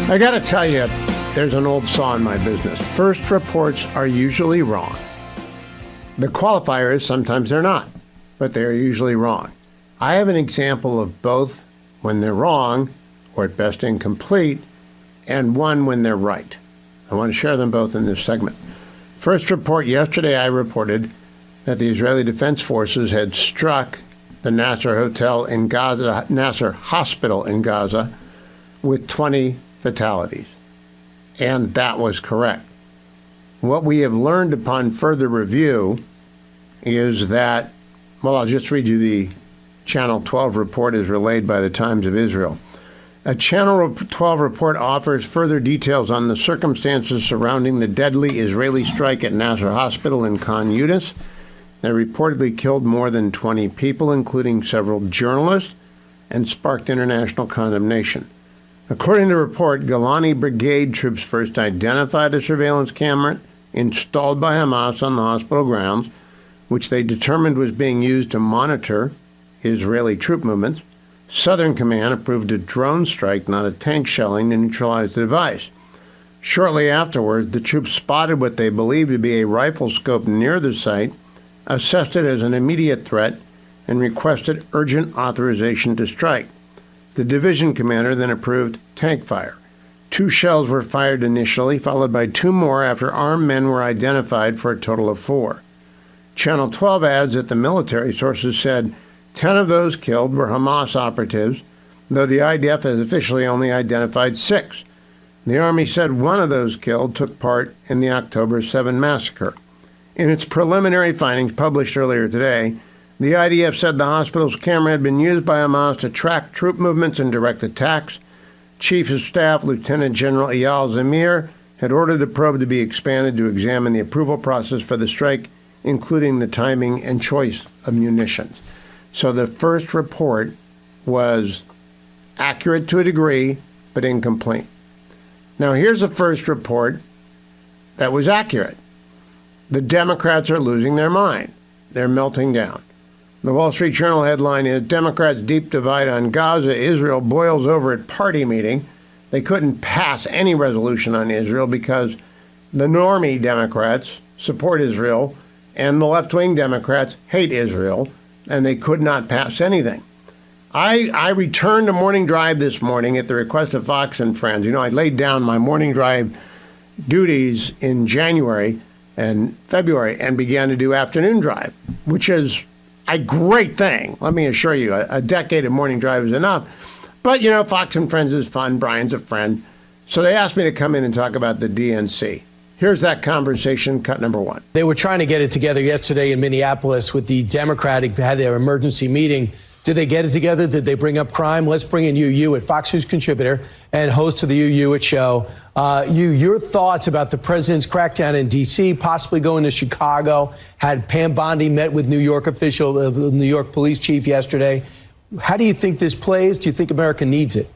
I got to tell you, there's an old saw in my business. First reports are usually wrong. The qualifier is sometimes they're not, but they're usually wrong. I have an example of both when they're wrong, or at best incomplete, and one when they're right. I want to share them both in this segment. First report yesterday, I reported that the Israeli Defense Forces had struck the Nasser Hotel in Gaza, Nasser Hospital in Gaza, with 20 fatalities. And that was correct. What we have learned upon further review is that, well, I'll just read you the Channel 12 report as relayed by the Times of Israel. A Channel 12 report offers further details on the circumstances surrounding the deadly Israeli strike at Nasser Hospital in Khan Yunis that reportedly killed more than 20 people, including several journalists, and sparked international condemnation. According to the report, Golani Brigade troops first identified a surveillance camera installed by Hamas on the hospital grounds, which they determined was being used to monitor Israeli troop movements. Southern Command approved a drone strike, not a tank shelling, to neutralize the device. Shortly afterward, the troops spotted what they believed to be a rifle scope near the site, assessed it as an immediate threat, and requested urgent authorization to strike. The division commander then approved tank fire. 2 shells were fired initially, followed by 2 more after armed men were identified, for a total of 4. Channel 12 adds that the military sources said 10 of those killed were Hamas operatives, though the IDF has officially only identified 6. The Army said 1 of those killed took part in the October 7 massacre. In its preliminary findings published earlier today, the IDF said the hospital's camera had been used by Hamas to track troop movements and direct attacks. Chief of Staff Lieutenant General Eyal Zamir had ordered the probe to be expanded to examine the approval process for the strike, including the timing and choice of munitions. So the first report was accurate to a degree, but incomplete. Now here's the first report that was accurate. The Democrats are losing their mind. They're melting down. The Wall Street Journal headline is, Democrats' deep divide on Gaza, Israel boils over at party meeting. They couldn't pass any resolution on Israel because the normie Democrats support Israel and the left-wing Democrats hate Israel, and they could not pass anything. I returned a morning drive this morning at the request of Fox and Friends. You know, I laid down my morning drive duties in January and February and began to do afternoon drive, which is a great thing. Let me assure you, a decade of morning drive is enough. But, you know, Fox and Friends is fun. Brian's a friend. So they asked me to come in and talk about the DNC. Here's that conversation, cut number 1. They were trying to get it together yesterday in Minneapolis with the Democratic, had their emergency meeting. Did they get it together? Did they bring up crime? Let's bring in Hugh Hewitt, Fox News contributor and host of the Hugh Hewitt Show. Your thoughts about the president's crackdown in D.C., possibly going to Chicago. Had Pam Bondi met with New York official, the New York police chief yesterday. How do you think this plays? Do you think America needs it?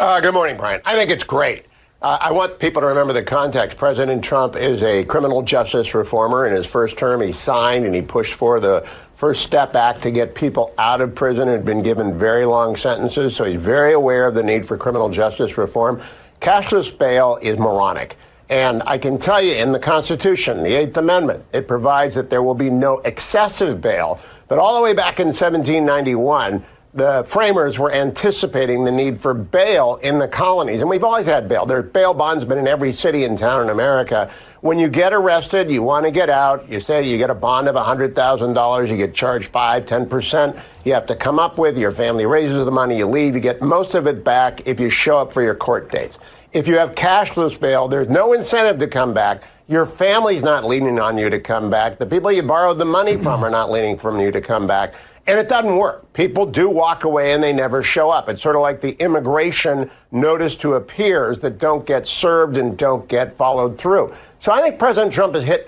Good morning, Brian. I think it's great. I want people to remember the context. President Trump is a criminal justice reformer. In his first term, he signed and he pushed for the First Step Act to get people out of prison who had been given very long sentences. So he's very aware of the need for criminal justice reform. Cashless bail is moronic. And I can tell you, in the Constitution, the 8th Amendment, it provides that there will be no excessive bail. But all the way back in 1791, the framers were anticipating the need for bail in the colonies. And we've always had bail. There's bail bondsmen in every city and town in America. When you get arrested, you want to get out. You say you get a bond of $100,000. You get charged 5-10%. You have to come up with, your family raises the money, you leave. You get most of it back if you show up for your court dates. If you have cashless bail, there's no incentive to come back. Your family's not leaning on you to come back. The people you borrowed the money from are not leaning from you to come back. And it doesn't work. People do walk away and they never show up. It's sort of like the immigration notice to appears that don't get served and don't get followed through. So I think President Trump has hit,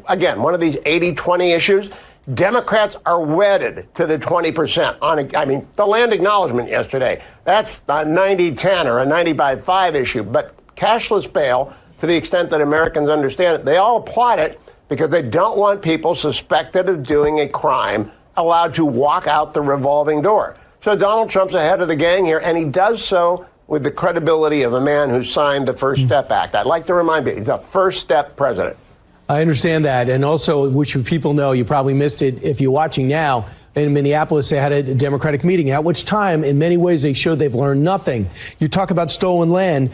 again, one of these 80-20 issues. Democrats are wedded to the 20% on, the land acknowledgement yesterday. That's a 90-10 or a 95-5 issue. But cashless bail, to the extent that Americans understand it, they all applaud it because they don't want people suspected of doing a crime allowed to walk out the revolving door. So Donald Trump's ahead of the gang here, and he does so with the credibility of a man who signed the First Step Act. I'd like to remind you, he's a First Step president. I understand that. And also, which people know, you probably missed it if you're watching now, in Minneapolis, they had a Democratic meeting, at which time, in many ways, they showed they've learned nothing. You talk about stolen land.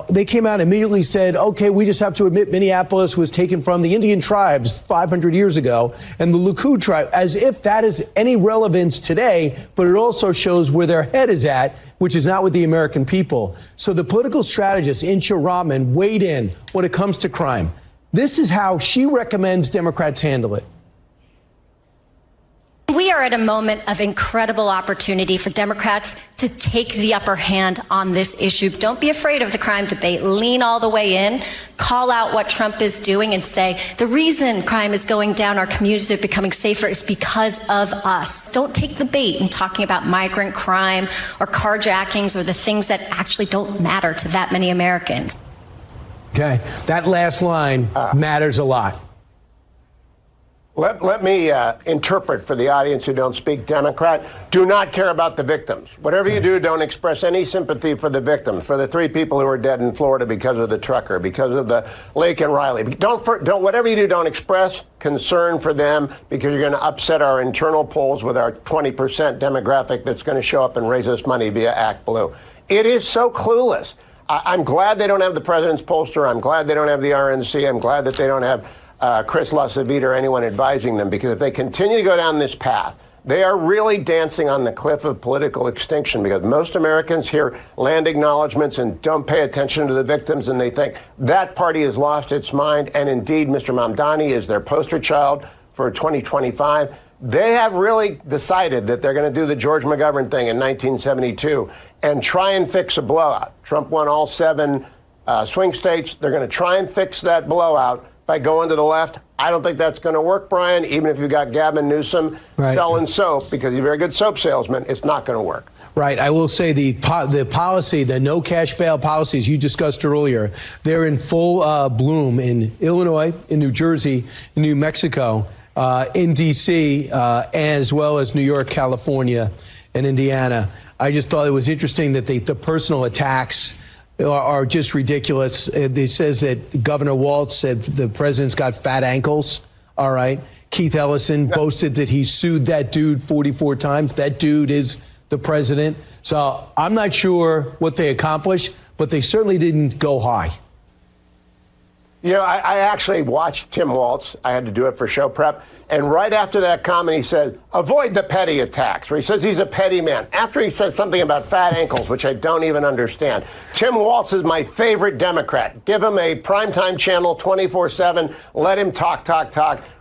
They came out and immediately said, OK, we just have to admit Minneapolis was taken from the Indian tribes 500 years ago and the Likud tribe, as if that is any relevance today. But it also shows where their head is at, which is not with the American people. So the political strategist, Insha Rahman, weighed in when it comes to crime. This is how she recommends Democrats handle it. We are at a moment of incredible opportunity for Democrats to take the upper hand on this issue. Don't be afraid of the crime debate. Lean all the way in, call out what Trump is doing and say, the reason crime is going down, our communities are becoming safer, is because of us. Don't take the bait in talking about migrant crime or carjackings or the things that actually don't matter to that many Americans. Okay, that last line matters a lot. Let me interpret for the audience who don't speak Democrat. Do not care about the victims. Whatever you do, don't express any sympathy for the victims, for the 3 people who are dead in Florida because of the trucker, because of the Lake and Riley. Don't whatever you do, don't express concern for them, because you're going to upset our internal polls with our 20% demographic that's going to show up and raise us money via Act Blue. It is so clueless. I'm glad they don't have the president's pollster. I'm glad they don't have the RNC. I'm glad that they don't have Chris LaCivita or anyone advising them, because if they continue to go down this path, they are really dancing on the cliff of political extinction, because most Americans hear land acknowledgments and don't pay attention to the victims, and they think that party has lost its mind. And indeed, Mr. Mamdani is their poster child for 2025. They have really decided that they're going to do the George McGovern thing in 1972 and try and fix a blowout. Trump won all 7 swing states. They're going to try and fix that blowout by going to the left. I don't think that's going to work, Brian. Even if you've got Gavin Newsom selling soap, because he's a very good soap salesman, it's not going to work. Right. I will say the policy, the no cash bail policies you discussed earlier, they're in full bloom in Illinois, in New Jersey, in New Mexico, in D.C., as well as New York, California, and Indiana. I just thought it was interesting that the personal attacks are just ridiculous. It says that Governor Walz said the president's got fat ankles. All right. Keith Ellison boasted that he sued that dude 44 times. That dude is the president. So I'm not sure what they accomplished, but they certainly didn't go high. You know, I actually watched Tim Walz. I had to do it for show prep. And right after that comment, he said, avoid the petty attacks, where he says he's a petty man. After he says something about fat ankles, which I don't even understand. Tim Walz is my favorite Democrat. Give him a primetime channel 24/7. Let him talk.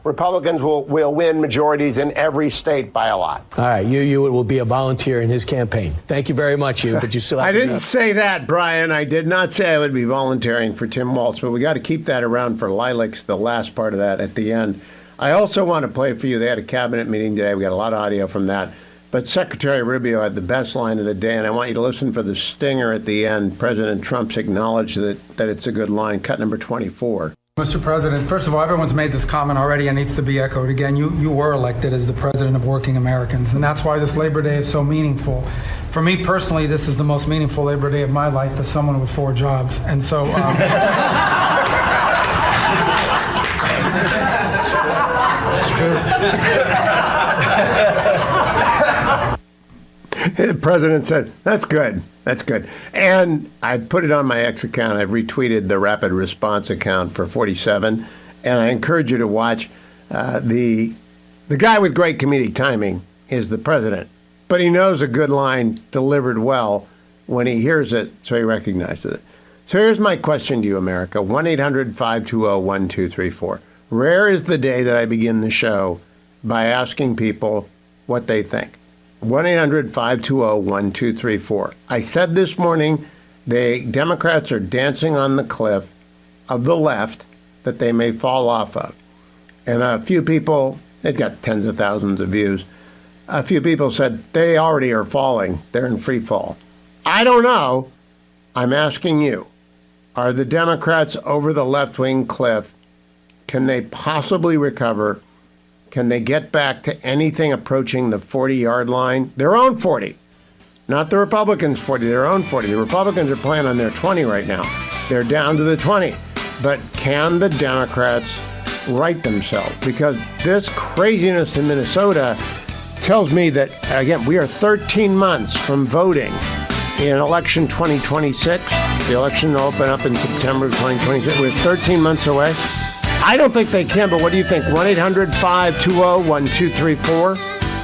Republicans will win majorities in every state by a lot. All right. You will be a volunteer in his campaign. Thank you very much, Hugh. But you still have I didn't say that, Brian. I did not say I would be volunteering for Tim Walz, but we got to keep that around for Lilacs, the last part of that at the end. I also want to play for you. They had a cabinet meeting today. We got a lot of audio from that. But Secretary Rubio had the best line of the day, and I want you to listen for the stinger at the end. President Trump's acknowledged that it's a good line. Cut number 24. Mr. President, first of all, everyone's made this comment already and needs to be echoed again. You were elected as the president of working Americans, and that's why this Labor Day is so meaningful. For me personally, this is the most meaningful Labor Day of my life as someone with 4 jobs. And so... It's true. The president said, that's good. That's good. And I put it on my X account. I've retweeted the rapid response account for 47. And I encourage you to watch. The guy with great comedic timing is the president. But he knows a good line delivered well when he hears it, so he recognizes it. So here's my question to you, America. 1-800-520-1234. Rare is the day that I begin the show by asking people what they think. 1-800-520-1234. I said this morning, the Democrats are dancing on the cliff of the left that they may fall off of. And a few people, they've got tens of thousands of views, a few people said they already are falling. They're in free fall. I don't know. I'm asking you, are the Democrats over the left-wing cliff? Can they possibly recover? Can they get back to anything approaching the 40-yard line? Their own 40. not the Republicans' 40, their own 40. The Republicans are playing on their 20 right now. They're down to the 20. But can the Democrats right themselves? Because this craziness in Minnesota tells me that, again, we are 13 months from voting in election 2026. The election will open up in September of 2026. We're 13 months away. I don't think they can, but what do you think? 1-800-520-1234.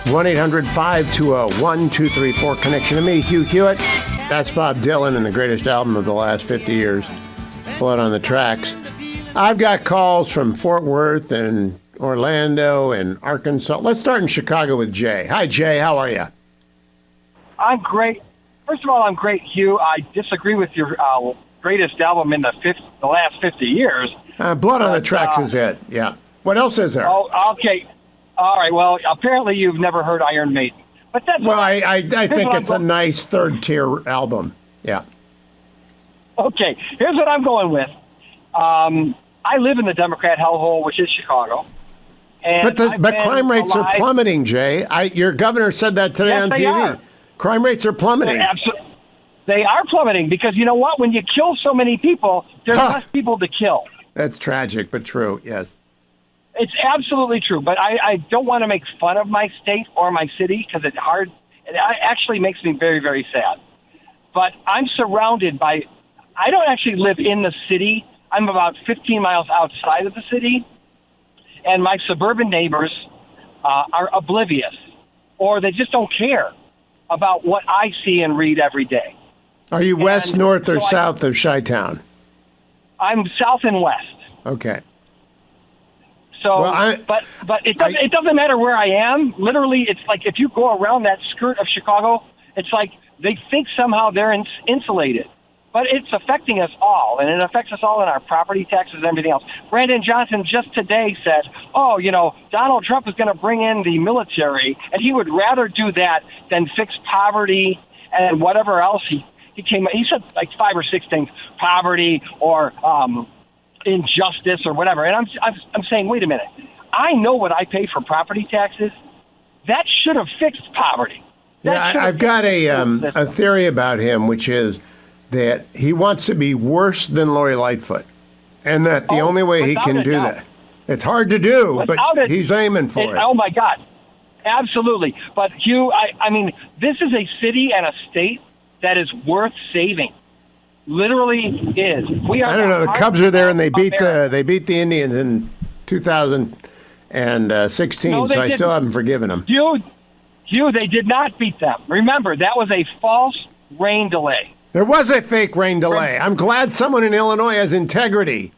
1-800-520-1234. Connection to me, Hugh Hewitt. That's Bob Dylan and the greatest album of the last 50 years, Blood on the Tracks. I've got calls from Fort Worth and Orlando and Arkansas. Let's start in Chicago with Jay. Hi, Jay. How are you? I'm great. First of all, I'm great, Hugh. I disagree with your greatest album in the last 50 years. Blood on the Tracks is it. Yeah. What else is there? Oh, okay. All right. Well, apparently you've never heard Iron Maiden. But that's well, I think it's a nice third-tier album. Yeah. Okay. Here's what I'm going with. I live in the Democrat hellhole, which is Chicago. And but crime rates are plummeting, Jay. Your governor said that today on TV. Are. Crime rates are plummeting. They are plummeting because you know what? When you kill so many people, there's less people to kill. That's tragic, but true, yes. It's absolutely true, but I don't want to make fun of my state or my city because it's hard. It actually makes me very, very sad. But I'm surrounded by, I don't actually live in the city. I'm about 15 miles outside of the city, and my suburban neighbors are oblivious, or they just don't care about what I see and read every day. Are you west, north, or south of Chi-Town? I'm south and west. Okay. So, but it doesn't matter where I am. Literally, it's like if you go around that skirt of Chicago, it's like they think somehow they're insulated. But it's affecting us all, and it affects us all in our property taxes and everything else. Brandon Johnson just today said, oh, you know, Donald Trump is going to bring in the military, and he would rather do that than fix poverty and whatever else he said like 5 or 6 things, poverty or injustice or whatever. And I'm saying, wait a minute. I know what I pay for property taxes. That should have fixed poverty. I've got a theory about him, which is that he wants to be worse than Lori Lightfoot, and that the only way he can do that. It's hard to do, but he's aiming for it. Oh, my God. Absolutely. But, Hugh, I mean, this is a city and a state that is worth saving. Literally is. We are. I don't know. The Cubs are there, and they beat the Indians in 2016. No, so I still haven't forgiven them. Hugh, they did not beat them. Remember, that was a false rain delay. There was a fake rain delay. I'm glad someone in Illinois has integrity.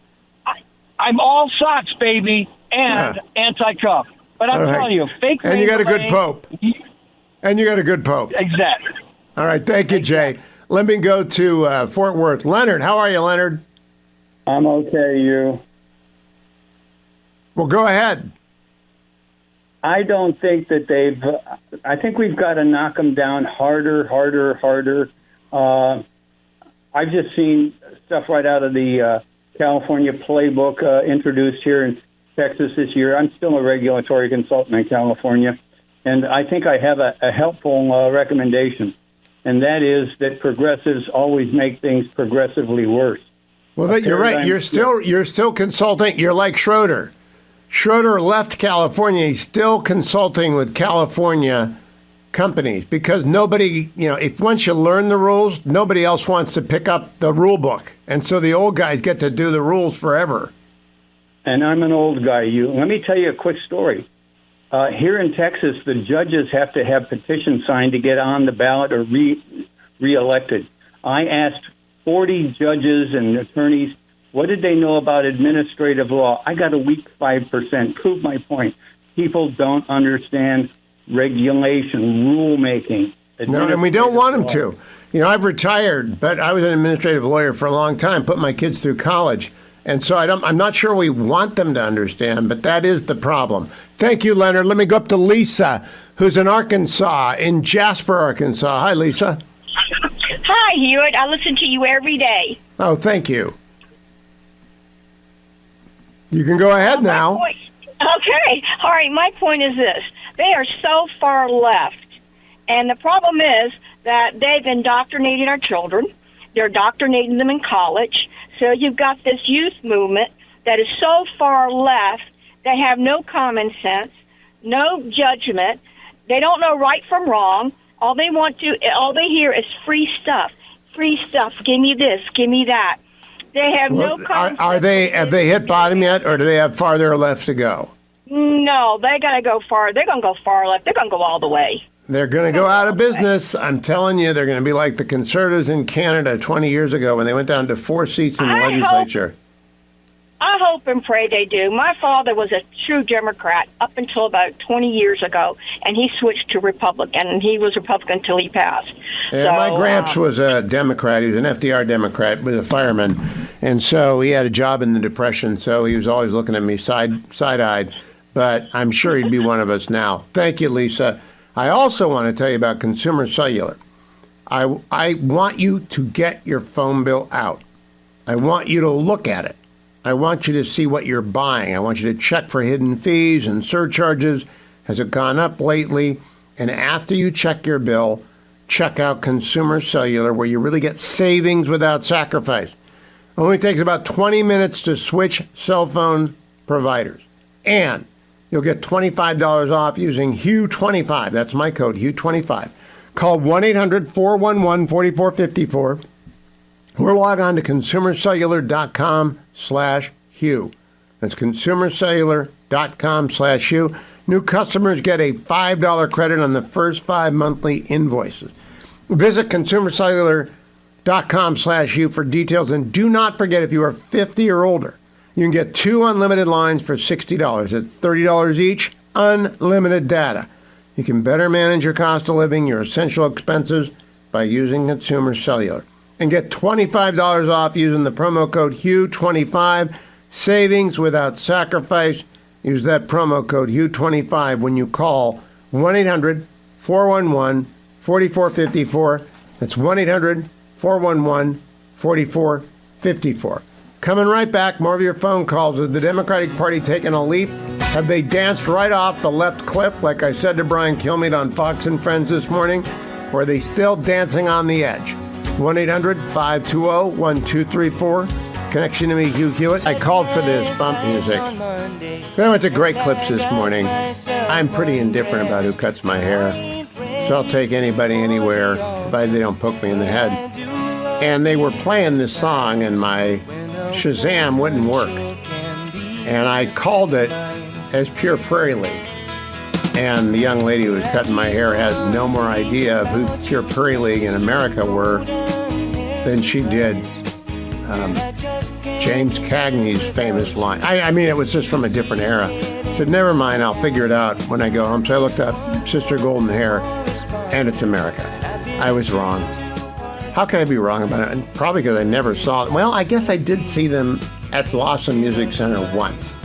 I'm all socks, baby, and anti-Cub. But I'm telling you, fake rain delay. And you got a good pope. And you got a good pope. Exactly. All right. Thank you, Jay. Let me go to Fort Worth. Leonard, how are you, Leonard? I'm okay, you. Well, go ahead. I don't think that I think we've got to knock them down harder. I've just seen stuff right out of the California playbook introduced here in Texas this year. I'm still a regulatory consultant in California, and I think I have a helpful recommendation. And that is that progressives always make things progressively worse. Well, you're right. You're still consulting. You're like Schroeder. Schroeder left California. He's still consulting with California companies because nobody, if once you learn the rules, nobody else wants to pick up the rule book. And so the old guys get to do the rules forever. And I'm an old guy. Let me tell you a quick story. Here in Texas, the judges have to have petitions signed to get on the ballot or re-elected. I asked 40 judges and attorneys, what did they know about administrative law? I got a weak 5%. Prove my point. People don't understand regulation, rulemaking. No, and we don't want them to. I've retired, but I was an administrative lawyer for a long time, put my kids through college. And so I'm not sure we want them to understand, but that is the problem. Thank you, Leonard. Let me go up to Lisa, who's in Arkansas, in Jasper, Arkansas. Hi, Lisa. Hi, Hewitt. I listen to you every day. Oh, thank you. You can go ahead now. Okay. All right. My point is this. They are so far left And the problem is that they've indoctrinated our children. They're indoctrinating them in college. So you've got this youth movement that is so far left. They have no common sense, no judgment. They don't know right from wrong. All they hear is free stuff. Free stuff. Give me this. Give me that. They have no common sense. Have they hit bottom yet, or do they have farther left to go? No, they got to go far. They're going to go far left. They're going to go all the way. They're going to go out of business. I'm telling you, they're going to be like the Conservatives in Canada 20 years ago when they went down to 4 seats in the legislature. I hope and pray they do. My father was a true Democrat up until about 20 years ago, and he switched to Republican, and he was Republican until he passed. Yeah, my gramps was a Democrat. He was an FDR Democrat, was a fireman, and so he had a job in the Depression, so he was always looking at me side-eyed, but I'm sure he'd be one of us now. Thank you, Lisa. I also want to tell you about Consumer Cellular. I want you to get your phone bill out. I want you to look at it. I want you to see what you're buying. I want you to check for hidden fees and surcharges. Has it gone up lately? And after you check your bill, check out Consumer Cellular, where you really get savings without sacrifice. It only takes about 20 minutes to switch cell phone providers. And you'll get $25 off using Hugh25. That's my code, Hugh25. Call 1-800-411-4454 or log on to consumercellular.com/Hugh. That's consumercellular.com/Hugh. New customers get a $5 credit on the first 5 monthly invoices. Visit consumercellular.com/Hugh for details. And do not forget, if you are 50 or older, you can get 2 unlimited lines for $60. It's $30 each, unlimited data. You can better manage your cost of living, your essential expenses, by using Consumer Cellular. And get $25 off using the promo code Hugh25. Savings without sacrifice. Use that promo code Hugh25 when you call 1-800-411-4454. That's 1-800-411-4454. Coming right back, more of your phone calls. Is the Democratic Party taking a leap? Have they danced right off the left cliff, like I said to Brian Kilmeade on Fox and Friends this morning? Or are they still dancing on the edge? 1-800-520-1234. Connection to me, Hugh Hewitt. I called for this bump music. I went to great clips this morning. I'm pretty indifferent about who cuts my hair, so I'll take anybody anywhere, provided they don't poke me in the head. And they were playing this song, and my Shazam wouldn't work. And I called it as Pure Prairie League. And the young lady who was cutting my hair has no more idea of who Pure Prairie League in America were than she did James Cagney's famous line. I mean, it was just from a different era. I said, never mind, I'll figure it out when I go home. So I looked up Sister Golden Hair, and it's America. I was wrong. How can I be wrong about it? And probably because I never saw them. Well, I guess I did see them at Blossom Music Center once.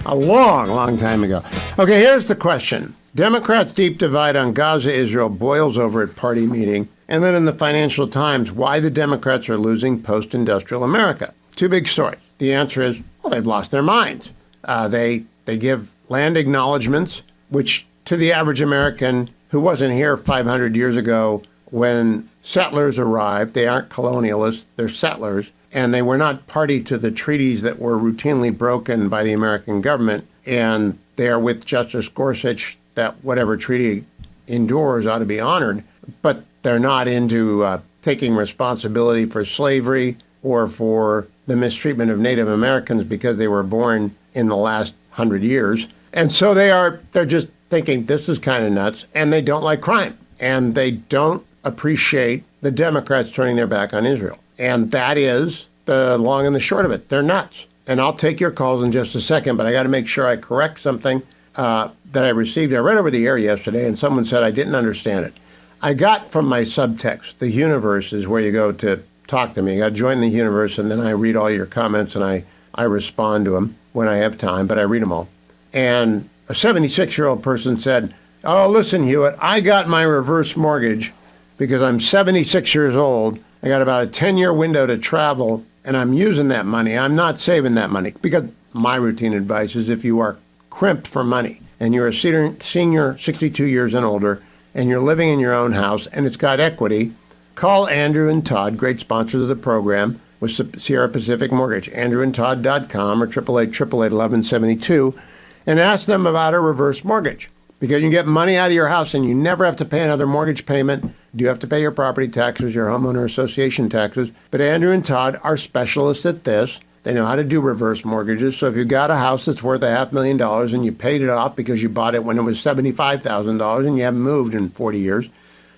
A long, long time ago. Okay, here's the question. Democrats' deep divide on Gaza-Israel boils over at party meeting. And then in the Financial Times, why the Democrats are losing post-industrial America. 2 big stories. The answer is, well, they've lost their minds. They give land acknowledgments, which to the average American who wasn't here 500 years ago when settlers arrived, they aren't colonialists, they're settlers, and they were not party to the treaties that were routinely broken by the American government. And they are with Justice Gorsuch that whatever treaty endures ought to be honored. But they're not into taking responsibility for slavery or for the mistreatment of Native Americans because they were born in the last 100 years. And so they're just thinking this is kind of nuts, and they don't like crime. And they don't appreciate the Democrats turning their back on Israel. And that is the long and the short of it. They're nuts. And I'll take your calls in just a second, but I got to make sure I correct something that I received. I read over the air yesterday, and someone said I didn't understand it. I got from my subtext, the universe is where you go to talk to me. I join the universe, and then I read all your comments, and I respond to them when I have time, but I read them all. And a 76-year-old person said, oh, listen, Hewitt, I got my reverse mortgage because I'm 76 years old. I got about a 10-year window to travel, and I'm using that money. I'm not saving that money. Because my routine advice is if you are crimped for money and you're a senior 62 years and older, and you're living in your own house and it's got equity, call Andrew and Todd, great sponsors of the program, with Sierra Pacific Mortgage, andrewandtodd.com or 888-888-1172, and ask them about a reverse mortgage. Because you can get money out of your house and you never have to pay another mortgage payment. You do have to pay your property taxes, your homeowner association taxes. But Andrew and Todd are specialists at this. They know how to do reverse mortgages. So if you've got a house that's worth $500,000 and you paid it off because you bought it when it was $75,000 and you haven't moved in 40 years,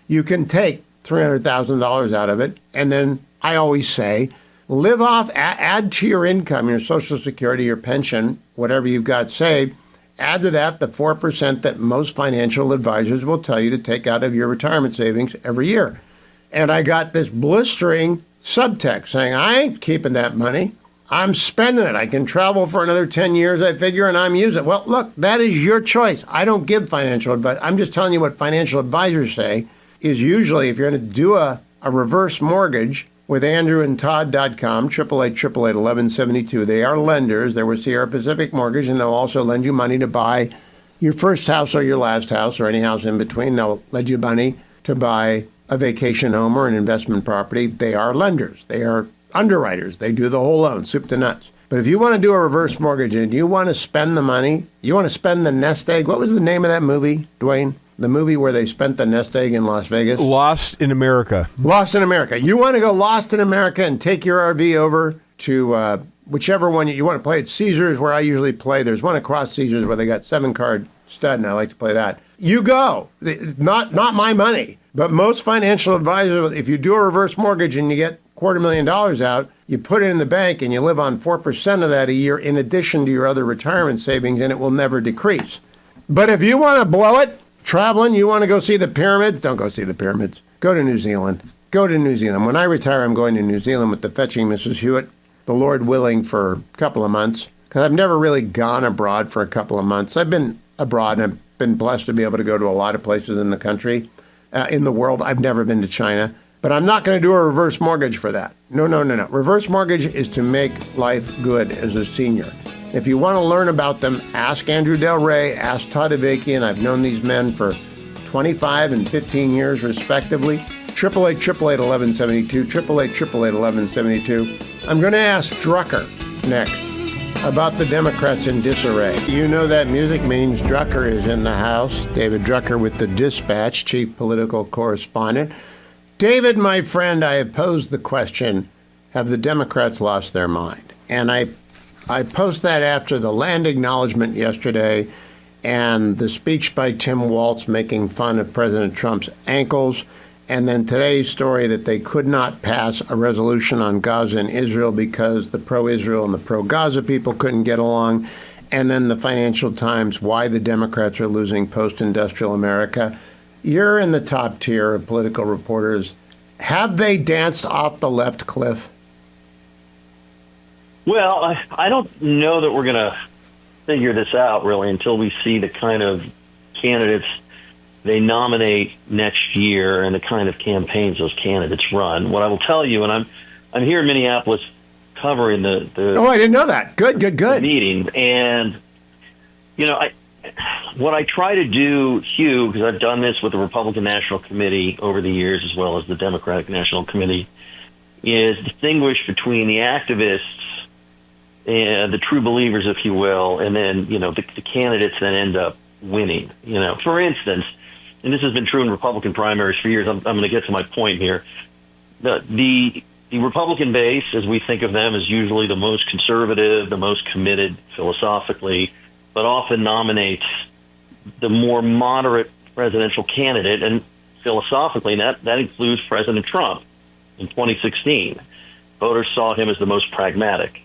you can take $300,000 out of it. And then I always say, live off, add to your income, your Social Security, your pension, whatever you've got saved. Add to that the 4% that most financial advisors will tell you to take out of your retirement savings every year. And I got this blistering subtext saying, I ain't keeping that money. I'm spending it. I can travel for another 10 years, I figure, and I'm using it. Well, look, that is your choice. I don't give financial advice. I'm just telling you what financial advisors say is usually if you're going to do a reverse mortgage with andrewandtodd.com, 888-888-1172. They are lenders. They're with Sierra Pacific Mortgage, and they'll also lend you money to buy your first house or your last house or any house in between. They'll lend you money to buy a vacation home or an investment property. They are lenders. They are underwriters. They do the whole loan, soup to nuts. But if you want to do a reverse mortgage and you want to spend the money, you want to spend the nest egg. What was the name of that movie, Dwayne? The movie where they spent the nest egg in Las Vegas? Lost in America. Lost in America. You want to go Lost in America and take your RV over to whichever one you want to play at Caesars, where I usually play. There's one across Caesars where they got 7-card stud, and I like to play that. You go. Not my money. But most financial advisors, if you do a reverse mortgage and you get $250,000 out, you put it in the bank and you live on 4% of that a year in addition to your other retirement savings, and it will never decrease. But if you want to blow it, traveling, you want to go see the pyramids? Don't go see the pyramids. Go to New Zealand. Go to New Zealand. When I retire, I'm going to New Zealand with the fetching Mrs. Hewitt, the Lord willing, for a couple of months. Because I've never really gone abroad for a couple of months. I've been abroad, and I've been blessed to be able to go to a lot of places in the country, in the world. I've never been to China. But I'm not going to do a reverse mortgage for that. No. Reverse mortgage is to make life good as a senior. If you want to learn about them, ask Andrew Del Rey, ask Todd Avakian. I've known these men for 25 and 15 years, respectively. 888-888-1172, 888-888-1172. I'm going to ask Drucker next about the Democrats in disarray. You know that music means Drucker is in the house. David Drucker with the Dispatch, chief political correspondent. David, my friend, I have posed the question, have the Democrats lost their mind? And I post that after the land acknowledgement yesterday and the speech by Tim Walz making fun of President Trump's ankles, and then today's story that they could not pass a resolution on Gaza and Israel because the pro-Israel and the pro-Gaza people couldn't get along, and then the Financial Times, why the Democrats are losing post-industrial America. You're in the top tier of political reporters. Have they danced off the left cliff? Well, I don't know that we're going to figure this out, really, until we see the kind of candidates they nominate next year and the kind of campaigns those candidates run. What I will tell you, and I'm here in Minneapolis covering the Oh, I didn't know that. Good. Meeting. And, what I try to do, Hugh, because I've done this with the Republican National Committee over the years as well as the Democratic National Committee, is distinguish between the activists and the true believers, if you will, and then, the candidates that end up winning. For instance, and this has been true in Republican primaries for years, I'm going to get to my point here. The Republican base, as we think of them, is usually the most conservative, the most committed philosophically, but often nominates the more moderate presidential candidate, and philosophically, that includes President Trump in 2016. Voters saw him as the most pragmatic.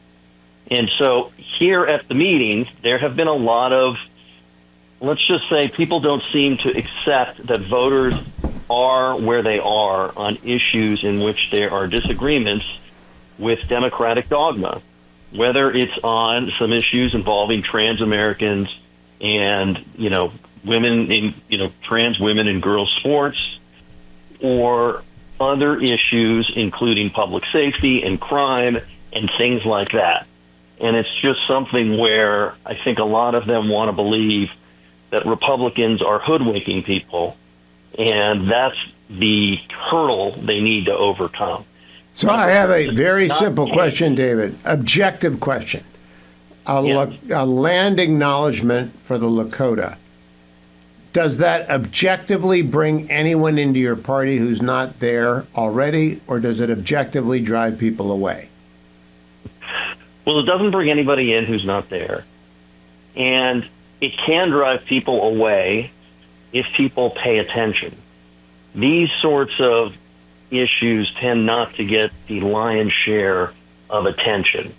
And so here at the meetings, there have been a lot of, let's just say, people don't seem to accept that voters are where they are on issues in which there are disagreements with Democratic dogma, whether it's on some issues involving trans Americans and, women in, trans women in girls' sports, or other issues including public safety and crime and things like that. And it's just something where I think a lot of them want to believe that Republicans are hoodwinking people And that's the hurdle they need to overcome. So I have a very simple question, David. Objective question. A land acknowledgement for the Lakota. Does that objectively bring anyone into your party who's not there already, or does it objectively drive people away? Well, it doesn't bring anybody in who's not there. And it can drive people away if people pay attention. These sorts of issues tend not to get the lion's share of attention.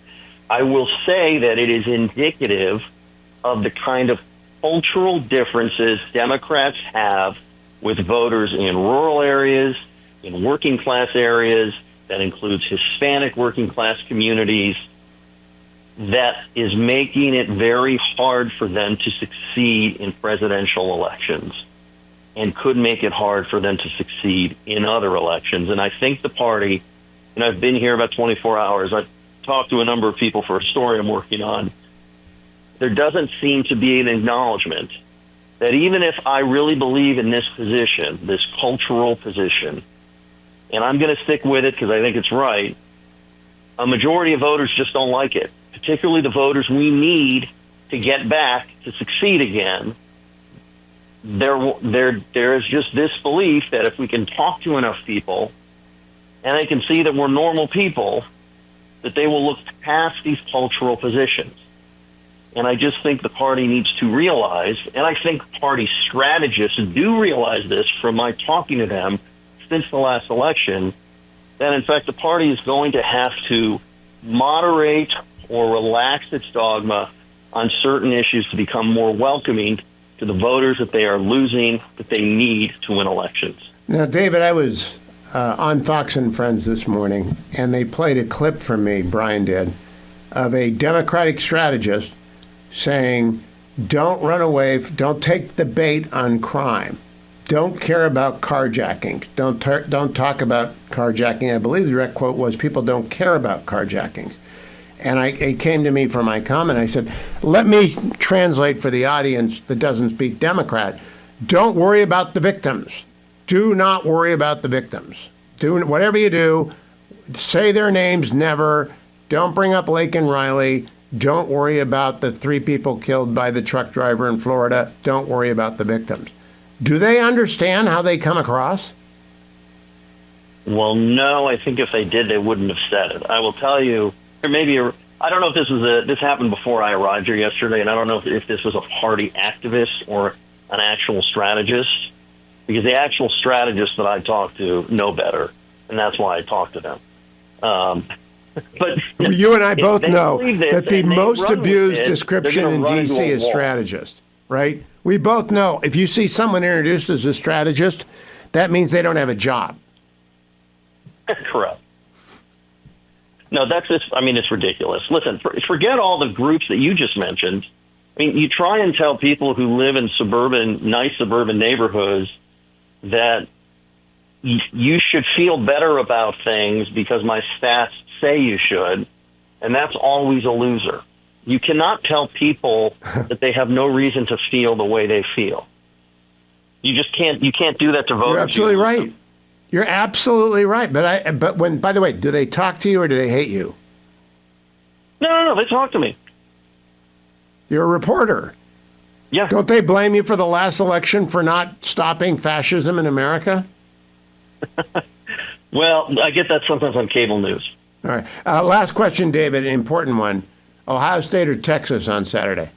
I will say that it is indicative of the kind of cultural differences Democrats have with voters in rural areas, in working class areas, that includes Hispanic working class communities, that is making it very hard for them to succeed in presidential elections and could make it hard for them to succeed in other elections. And I think the party, and I've been here about 24 hours, I've talked to a number of people for a story I'm working on, there doesn't seem to be an acknowledgement that even if I really believe in this position, this cultural position, and I'm going to stick with it because I think it's right, a majority of voters just don't like it, particularly the voters we need to get back to succeed again. There is just this belief that if we can talk to enough people and they can see that we're normal people, that they will look past these cultural positions. And I just think the party needs to realize, and I think party strategists do realize this from my talking to them since the last election, that in fact the party is going to have to moderate or relax its dogma on certain issues to become more welcoming to the voters that they are losing, that they need to win elections. Now, David, I was on Fox and Friends this morning, and they played a clip for me, Brian did, of a Democratic strategist saying, don't run away, don't take the bait on crime. Don't care about carjacking. Don't talk about carjacking. I believe the direct quote was, people don't care about carjackings. And it came to me from my comment. I said, let me translate for the audience that doesn't speak Democrat. Don't worry about the victims. Do not worry about the victims. Do whatever you do, say their names never. Don't bring up Lake and Riley. Don't worry about the 3 people killed by the truck driver in Florida. Don't worry about the victims. Do they understand how they come across? Well, no, I think if they did, they wouldn't have said it. I will tell you, I don't know if this happened before I arrived here yesterday, and I don't know if this was a party activist or an actual strategist, because the actual strategists that I talk to know better, and that's why I talk to them. But you and I both know that the most abused description in D.C. is strategist, right? We both know if you see someone introduced as a strategist, that means they don't have a job. Correct. No, that's just, it's ridiculous. Listen, forget all the groups that you just mentioned. You try and tell people who live in nice suburban neighborhoods that you should feel better about things because my stats say you should, and that's always a loser. You cannot tell people that they have no reason to feel the way they feel. You just can't. You can't do that to voters. You're absolutely right. You're absolutely right. But when, by the way, do they talk to you or do they hate you? No. They talk to me. You're a reporter. Yeah. Don't they blame you for the last election for not stopping fascism in America? Well, I get that sometimes on cable news. All right. Last question, David, an important one. Ohio State or Texas on Saturday?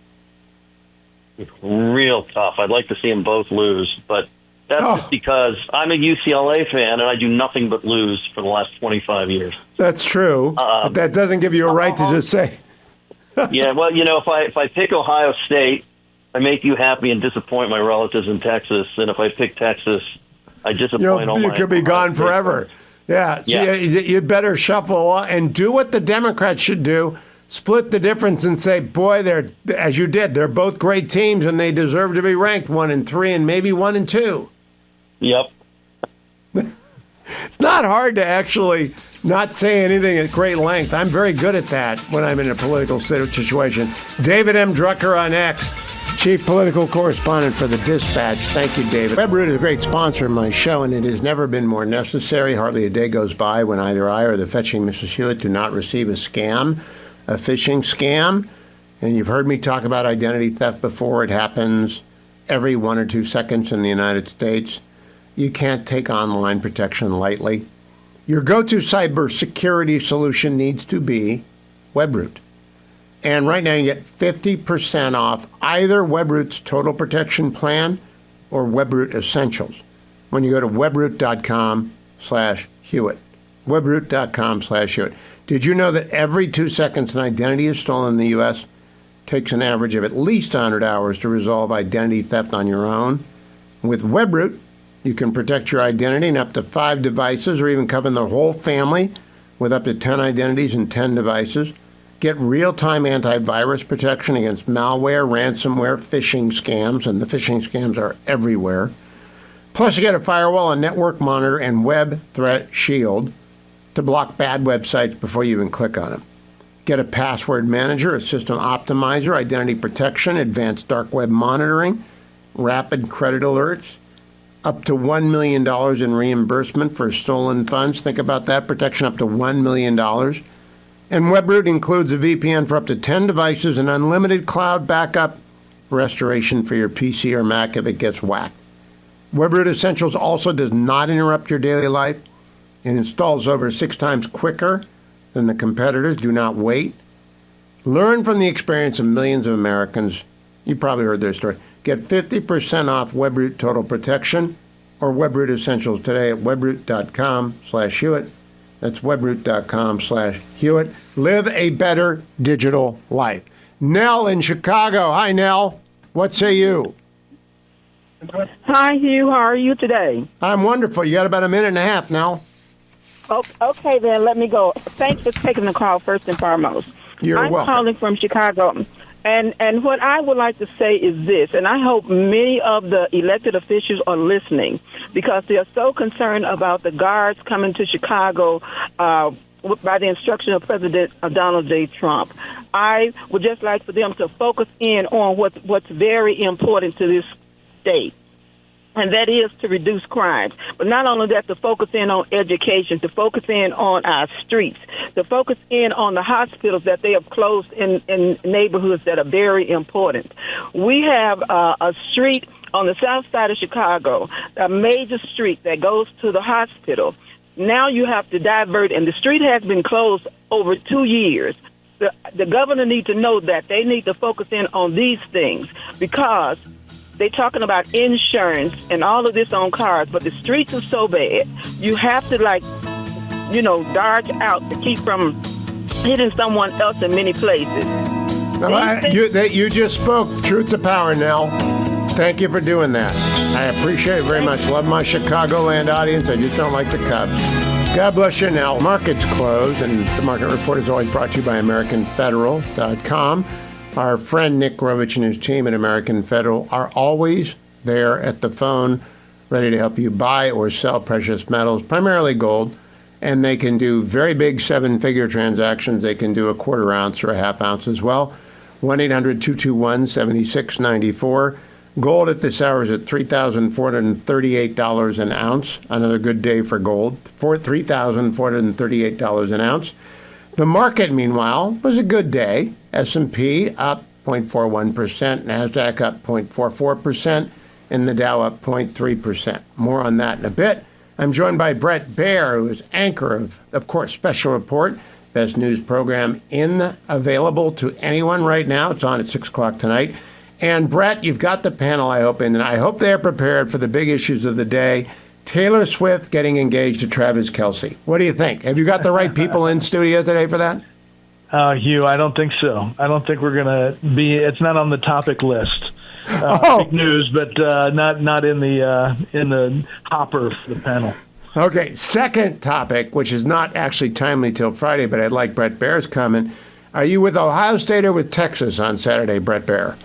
Real tough. I'd like to see them both lose, but that's just because I'm a UCLA fan and I do nothing but lose for the last 25 years. That's true, but that doesn't give you a right to just say. Yeah, well, if I pick Ohio State, I make you happy and disappoint my relatives in Texas, and if I pick Texas, I disappoint all my... You could be gone forever. Yeah, so yeah. You better shuffle and do what the Democrats should do. Split the difference and say, boy, as you did, they're both great teams and they deserve to be ranked 1 and 3 and maybe 1 and 2. Yep. It's not hard to actually not say anything at great length. I'm very good at that when I'm in a political situation. David M. Drucker on X. Chief Political Correspondent for The Dispatch. Thank you, David. WebRoot is a great sponsor of my show, and it has never been more necessary. Hardly a day goes by when either I or the fetching Mrs. Hewitt do not receive a scam, a phishing scam. And you've heard me talk about identity theft before. It happens every 1 or 2 seconds in the United States. You can't take online protection lightly. Your go-to cybersecurity solution needs to be WebRoot. And right now you get 50% off either WebRoot's Total Protection Plan or WebRoot Essentials when you go to webroot.com/Hewitt. Webroot.com/Hewitt. Did you know that every 2 seconds an identity is stolen in the U.S.? Takes an average of at least 100 hours to resolve identity theft on your own. With WebRoot, you can protect your identity in up to 5 devices or even cover the whole family with up to 10 identities and 10 devices. Get real-time antivirus protection against malware, ransomware, phishing scams, and the phishing scams are everywhere. Plus, you get a firewall, a network monitor, and web threat shield to block bad websites before you even click on them. Get a password manager, a system optimizer, identity protection, advanced dark web monitoring, rapid credit alerts, up to $1 million in reimbursement for stolen funds. Think about that, protection up to $1 million. And WebRoot includes a VPN for up to 10 devices and unlimited cloud backup restoration for your PC or Mac if it gets whacked. WebRoot Essentials also does not interrupt your daily life. It installs over 6 times quicker than the competitors. Do not wait. Learn from the experience of millions of Americans. You probably heard their story. Get 50% off WebRoot Total Protection or WebRoot Essentials today at webroot.com/Hewitt. That's webroot.com/Hewitt. Live a better digital life. Nell in Chicago. Hi, Nell. What say you? Hi, Hugh. How are you today? I'm wonderful. You got about a minute and a half, Nell. Oh, okay, then let me go. Thanks for taking the call first and foremost. You're welcome. I'm calling from Chicago. And what I would like to say is this, and I hope many of the elected officials are listening because they are so concerned about the guards coming to Chicago by the instruction of President Donald J. Trump. I would just like for them to focus in on what's very important to this state. And that is to reduce crimes. But not only that, to focus in on education, to focus in on our streets, to focus in on the hospitals that they have closed in neighborhoods that are very important. We have a street on the south side of Chicago, a major street that goes to the hospital. Now you have to divert, and the street has been closed over 2 years. The governor needs to know that they need to focus in on these things because they're talking about insurance and all of this on cars, but the streets are so bad. You have to, dodge out to keep from hitting someone else in many places. You just spoke truth to power, Nell. Thank you for doing that. I appreciate it very much. Love my Chicagoland audience. I just don't like the Cubs. God bless you, Nell. Markets closed, and the Market Report is always brought to you by AmericanFederal.com. Our friend Nick Grovich and his team at American Federal are always there at the phone, ready to help you buy or sell precious metals, primarily gold. And they can do very big 7-figure transactions. They can do a quarter ounce or a half ounce as well. 1-800-221-7694. Gold at this hour is at $3,438 an ounce. Another good day for gold, for $3,438 an ounce. The market, meanwhile, was a good day. S&P up 0.41%, NASDAQ up 0.44%, and the Dow up 0.3%. More on that in a bit. I'm joined by Brett Baer, who is anchor of course, Special Report, best news program available to anyone right now. It's on at 6 o'clock tonight. And Brett, you've got the panel, I hope, and I hope they're prepared for the big issues of the day. Taylor Swift getting engaged to Travis Kelce. What do you think? Have you got the right people in studio today for that? Hugh, I don't think so. I don't think we're going to be. It's not on the topic list. Big news, but not in the hopper for the panel. Okay, second topic, which is not actually timely till Friday, but I'd like Brett Baer's comment. Are you with Ohio State or with Texas on Saturday, Brett Baer?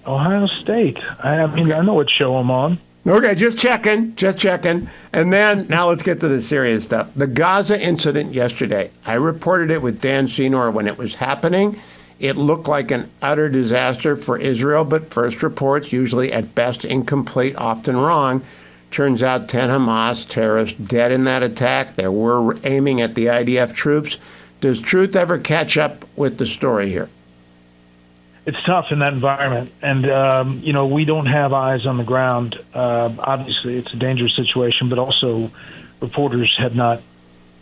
Ohio State. I know what show I'm on. Okay, just checking. And then, now let's get to the serious stuff. The Gaza incident yesterday, I reported it with Dan Senor when it was happening, It looked like an utter disaster for Israel, but first reports, usually at best incomplete, often wrong. Turns out 10 Hamas terrorists dead in that attack. They were aiming at the IDF troops. Does truth ever catch up with the story here? It's tough in that environment. And, we don't have eyes on the ground. Obviously, it's a dangerous situation, but also reporters have not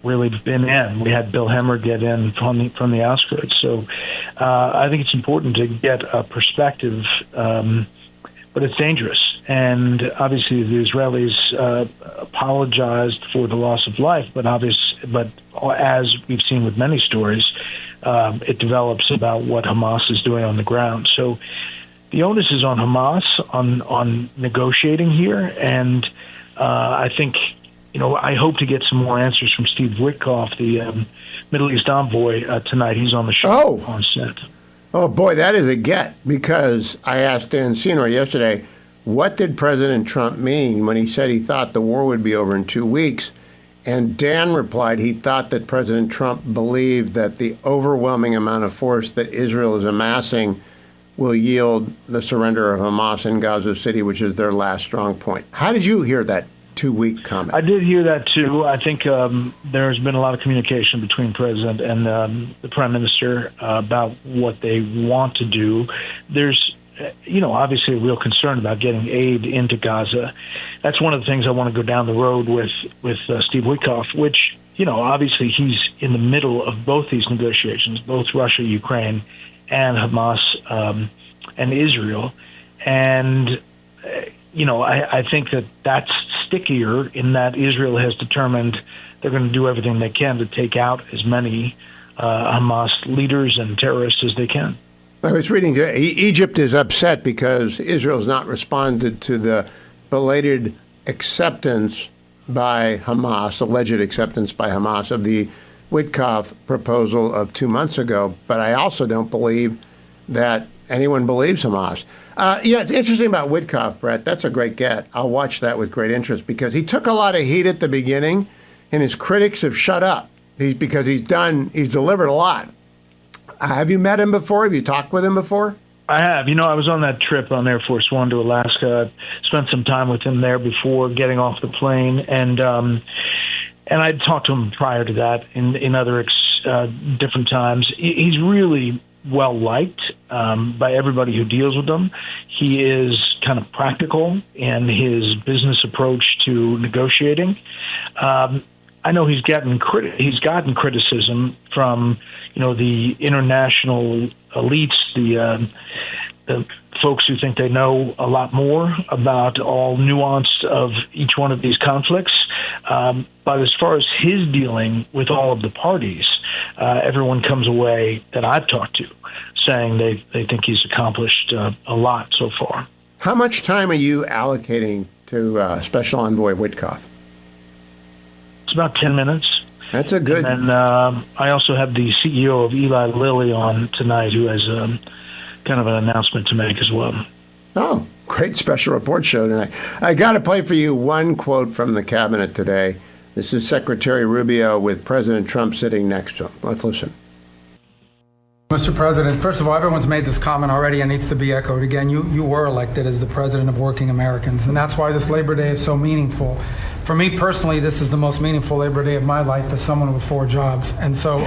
really been in. We had Bill Hemmer get in from the outskirts. So I think it's important to get a perspective, but it's dangerous. And obviously the Israelis apologized for the loss of life, but as we've seen with many stories, it develops about what Hamas is doing on the ground. So the onus is on Hamas on negotiating here, and I think I hope to get some more answers from Steve Witkoff, the Middle East envoy, tonight. He's on the show on set. Oh, boy, that is a get, because I asked Dan Senor yesterday, what did President Trump mean when he said he thought the war would be over in 2 weeks? And Dan replied he thought that President Trump believed that the overwhelming amount of force that Israel is amassing will yield the surrender of Hamas in Gaza City, which is their last strong point. How did you hear that 2-week comment? I did hear that too. I think there's been a lot of communication between President and the Prime Minister about what they want to do. There's, obviously a real concern about getting aid into Gaza. That's one of the things I want to go down the road with Steve Witkoff, which, obviously he's in the middle of both these negotiations, both Russia, Ukraine, and Hamas and Israel. And I think that's stickier in that Israel has determined they're going to do everything they can to take out as many Hamas leaders and terrorists as they can. I was reading Egypt is upset because Israel has not responded to the belated acceptance by Hamas, alleged acceptance by Hamas of the Witkoff proposal of 2 months ago. But I also don't believe that anyone believes Hamas. It's interesting about Witkoff, Brett. That's a great get. I'll watch that with great interest because he took a lot of heat at the beginning, and his critics have shut up because he's delivered a lot. Have you met him before? Have you talked with him before? I have. I was on that trip on Air Force One to Alaska. Spent some time with him there before getting off the plane, and I'd talked to him prior to that in other different times. He's really well liked by everybody who deals with him. He is kind of practical in his business approach to negotiating. I know he's gotten criticism from the international elites, the folks who think they know a lot more about all nuance of each one of these conflicts. But as far as his dealing with all of the parties, everyone comes away that I've talked to saying they think he's accomplished a lot so far. How much time are you allocating to Special Envoy Witkoff? It's about 10 minutes. That's a good... And I also have the CEO of Eli Lilly on tonight, who has kind of an announcement to make as well. Oh, great special report show tonight. I got to play for you one quote from the cabinet today. This is Secretary Rubio with President Trump sitting next to him. Let's listen. Mr. President, first of all, everyone's made this comment already and needs to be echoed again. You were elected as the president of working Americans, and that's why this Labor Day is so meaningful. For me personally, this is the most meaningful Labor Day of my life as someone with 4 jobs. And so...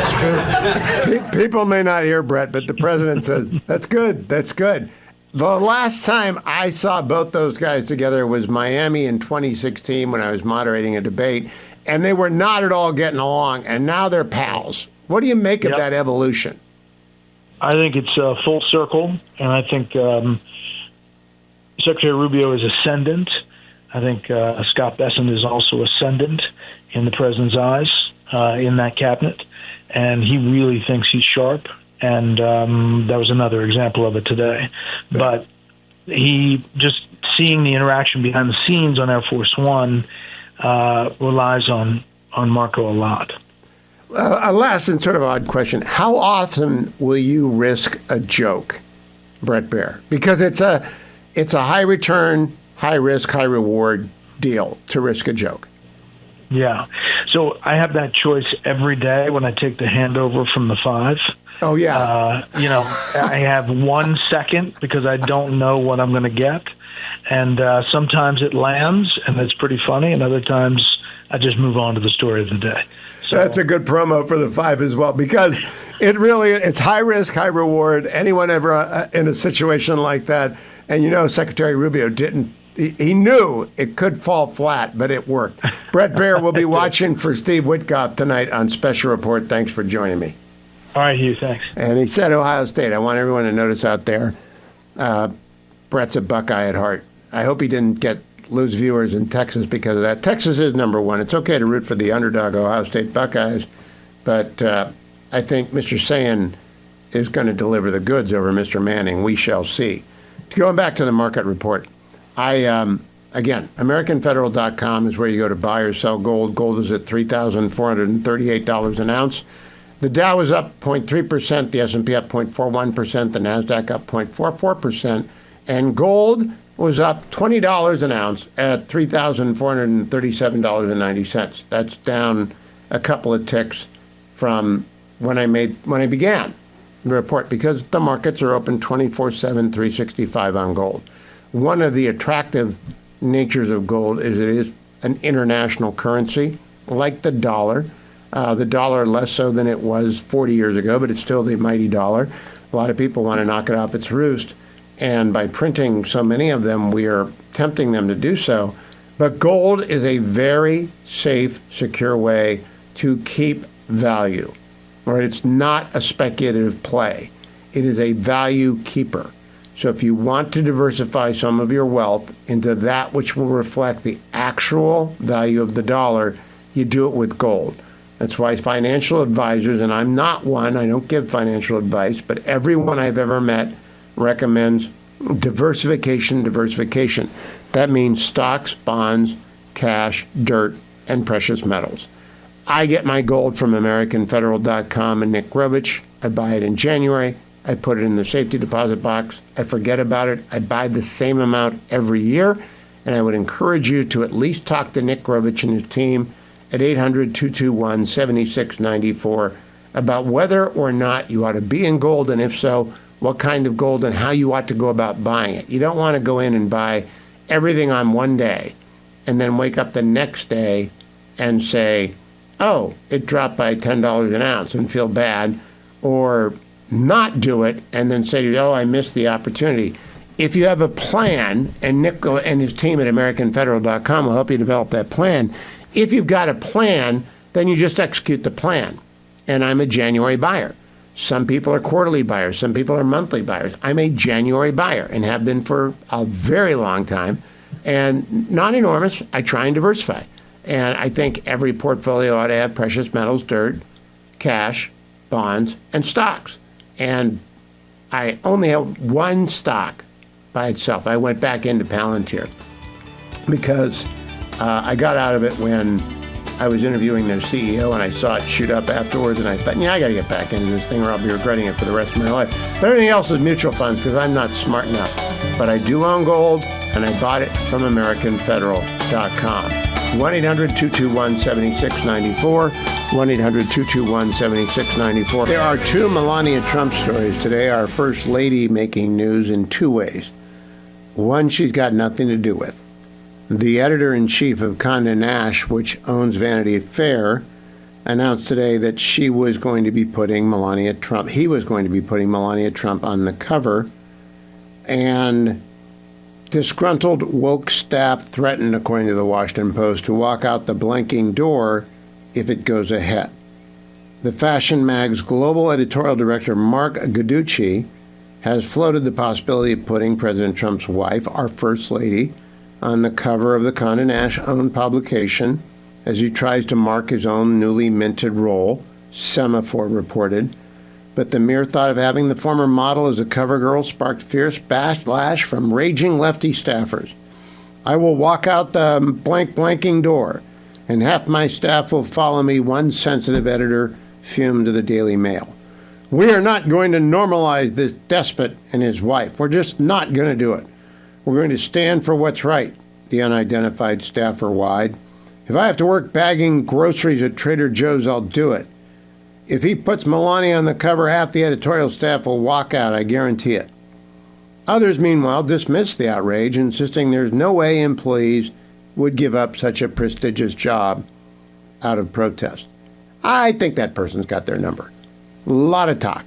It's true. People may not hear Brett, but the president says, that's good, that's good. The last time I saw both those guys together was Miami in 2016 when I was moderating a debate, and they were not at all getting along, and now they're pals. What do you make of that evolution? I think it's full circle, and I think Secretary Rubio is ascendant. I think Scott Bessent is also ascendant in the president's eyes in that cabinet, and he really thinks he's sharp. And that was another example of it today. But he just seeing the interaction behind the scenes on Air Force One relies on Marco a lot. A last and sort of odd question. How often will you risk a joke, Brett Baer? Because it's a high return, high risk, high reward deal to risk a joke. Yeah. So I have that choice every day when I take the handover from the 5. Oh, yeah. I have 1 second because I don't know what I'm going to get. And sometimes it lands, and it's pretty funny, and other times I just move on to the story of the day. So that's a good promo for the 5 as well, because it's high risk, high reward. Anyone ever in a situation like that, and Secretary Rubio he knew it could fall flat, but it worked. Brett Baer will be watching for Steve Witkoff tonight on Special Report. Thanks for joining me. All right, Hugh, thanks. And he said Ohio State. I want everyone to notice out there, Brett's a Buckeye at heart. I hope he didn't lose viewers in Texas because of that. Texas is number 1. It's okay to root for the underdog Ohio State Buckeyes, but I think Mr. Sayin is going to deliver the goods over Mr. Manning. We shall see. Going back to the market report, again, AmericanFederal.com is where you go to buy or sell gold. Gold is at $3,438 an ounce. The Dow is up 0.3%, the S&P up 0.41%, the NASDAQ up 0.44%, and gold was up $20 an ounce at $3,437.90. That's down a couple of ticks from when I began the report, because the markets are open 24/7, 365 on gold. One of the attractive natures of gold is it is an international currency, like the dollar. The dollar less so than it was 40 years ago, but it's still the mighty dollar. A lot of people want to knock it off its roost, and by printing so many of them, we are tempting them to do so. But gold is a very safe, secure way to keep value. Right? It's not a speculative play. It is a value keeper. So if you want to diversify some of your wealth into that which will reflect the actual value of the dollar, you do it with gold. That's why financial advisors, and I'm not one, I don't give financial advice, but everyone I've ever met recommends diversification. That means stocks, bonds, cash, dirt, and precious metals. I get my gold from AmericanFederal.com and Nick Rovich. I buy it in January. I put it in the safety deposit box. I forget about it. I buy the same amount every year. And I would encourage you to at least talk to Nick Rovich and his team at 800-221-7694 about whether or not you ought to be in gold, and if so, what kind of gold and how you ought to go about buying it. You don't want to go in and buy everything on one day and then wake up the next day and say, oh, it dropped by $10 an ounce and feel bad, or not do it and then say to you, oh, I missed the opportunity. If you have a plan, and Nick and his team at AmericanFederal.com will help you develop that plan. If you've got a plan, then you just execute the plan. And I'm a January buyer. Some people are quarterly buyers. Some people are monthly buyers. I'm a January buyer and have been for a very long time. And not enormous. I try and diversify. And I think every portfolio ought to have precious metals, dirt, cash, bonds, and stocks. And I only have one stock by itself. I went back into Palantir because I got out of it when I was interviewing their CEO and I saw it shoot up afterwards, and I thought, I got to get back into this thing or I'll be regretting it for the rest of my life. But everything else is mutual funds because I'm not smart enough. But I do own gold, and I bought it from AmericanFederal.com. 1-800-221-7694. 1-800-221-7694. There are two Melania Trump stories today. Our First Lady making news in two ways. One she's got nothing to do with. The editor-in-chief of Condé Nast, which owns Vanity Fair, announced today that he was going to be putting Melania Trump on the cover. And disgruntled woke staff threatened, according to the Washington Post, to walk out the blinking door if it goes ahead. The Fashion Mag's global editorial director, Mark Guiducci, has floated the possibility of putting President Trump's wife, our First Lady, on the cover of the Condé Nast-owned publication as he tries to mark his own newly minted role, Semaphore reported. But the mere thought of having the former model as a cover girl sparked fierce backlash from raging lefty staffers. I will walk out the blanking door, and half my staff will follow me, one sensitive editor fumed to the Daily Mail. We are not going to normalize this despot and his wife. We're just not going to do it. We're going to stand for what's right, the unidentified staffer whined. If I have to work bagging groceries at Trader Joe's, I'll do it. If he puts Melania on the cover, half the editorial staff will walk out, I guarantee it. Others, meanwhile, dismiss the outrage, insisting there's no way employees would give up such a prestigious job out of protest. I think that person's got their number. A lot of talk.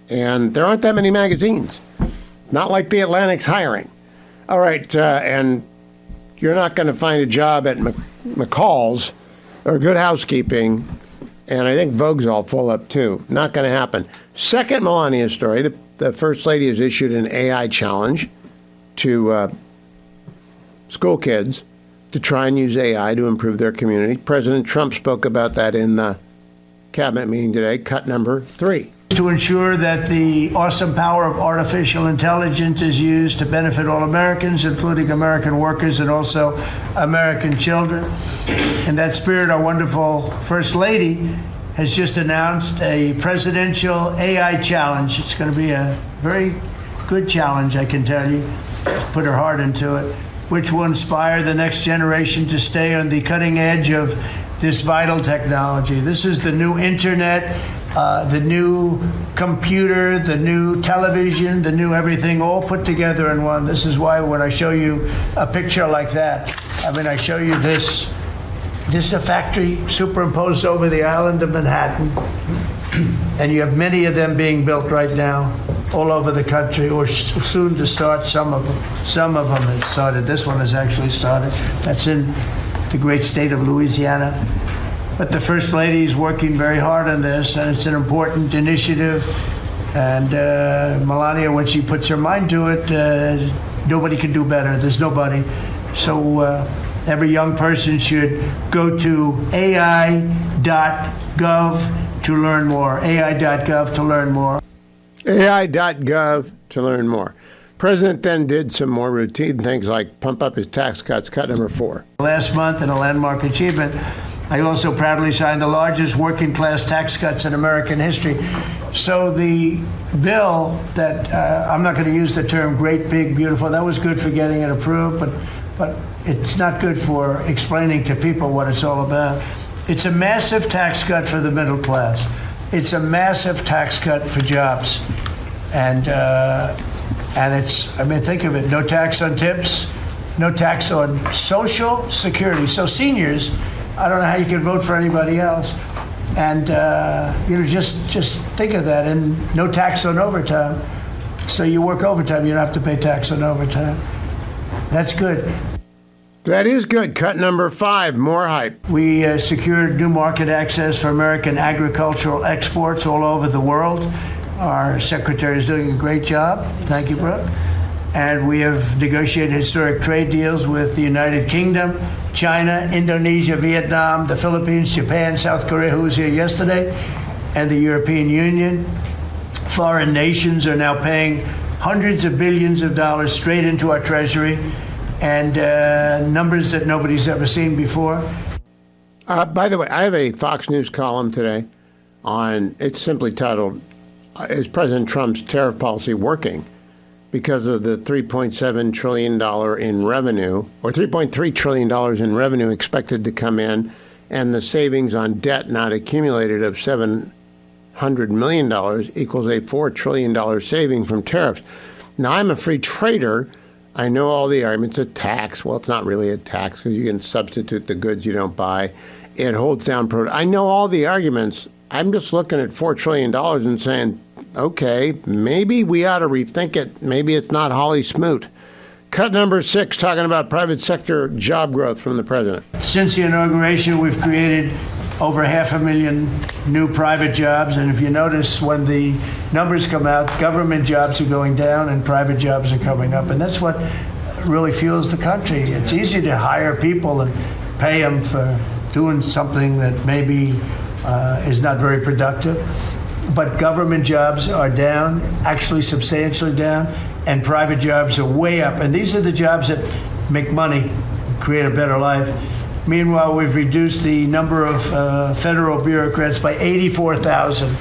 And there aren't that many magazines. Not like the Atlantic's hiring. All right, and you're not going to find a job at McCall's or Good Housekeeping, and I think Vogue's all full up too. Not going to happen. Second Melania story, the First Lady has issued an AI challenge to school kids to try and use AI to improve their community. President Trump spoke about that in the cabinet meeting today, cut number 3. To ensure that the awesome power of artificial intelligence is used to benefit all Americans, including American workers and also American children. In that spirit, our wonderful First Lady has just announced a presidential AI challenge. It's going to be a very good challenge, I can tell you. She's put her heart into it, which will inspire the next generation to stay on the cutting edge of this vital technology. This is the new internet, the new computer, the new television, the new everything, all put together in one. This is why when I show you a picture like that, I show you this is a factory superimposed over the island of Manhattan, and you have many of them being built right now all over the country, or soon to start. Some of them have started. This one has actually started. That's in the great state of Louisiana. But the First Lady is working very hard on this, and it's an important initiative. And Melania, when she puts her mind to it, nobody can do better. There's nobody. So every young person should go to AI.gov to learn more. AI.gov to learn more. AI.gov to learn more. President then did some more routine things like pump up his tax cuts, cut number 4. Last month, in a landmark achievement, I also proudly signed the largest working class tax cuts in American history. So the bill that, I'm not going to use the term great, big, beautiful, that was good for getting it approved, but it's not good for explaining to people what it's all about. It's a massive tax cut for the middle class. It's a massive tax cut for jobs. And it's, think of it, no tax on tips, no tax on Social Security. So seniors, I don't know how you can vote for anybody else. And, just think of that. And no tax on overtime. So you work overtime, you don't have to pay tax on overtime. That's good. That is good. Cut number 5, more hype. We secured new market access for American agricultural exports all over the world. Our secretary is doing a great job. Thank you, Brooke. And we have negotiated historic trade deals with the United Kingdom, China, Indonesia, Vietnam, the Philippines, Japan, South Korea, who was here yesterday, and the European Union. Foreign nations are now paying hundreds of billions of dollars straight into our treasury, and numbers that nobody's ever seen before. By the way, I have a Fox News column today it's simply titled, Is President Trump's Tariff Policy Working? Because of the $3.7 trillion in revenue, or $3.3 trillion in revenue expected to come in, and the savings on debt not accumulated of $700 million equals a $4 trillion saving from tariffs. Now, I'm a free trader. I know all the arguments. A tax. Well, it's not really a tax because you can substitute the goods you don't buy. It holds down product. I know all the arguments. I'm just looking at $4 trillion and saying, okay, maybe we ought to rethink it. Maybe it's not Holly Smoot. Cut number 6, talking about private sector job growth from the president. Since the inauguration, we've created over 500,000 new private jobs. And if you notice, when the numbers come out, government jobs are going down and private jobs are coming up. And that's what really fuels the country. It's easy to hire people and pay them for doing something that maybe is not very productive. But government jobs are down, actually substantially down, and private jobs are way up. And these are the jobs that make money, create a better life. Meanwhile, we've reduced the number of federal bureaucrats by 84,000.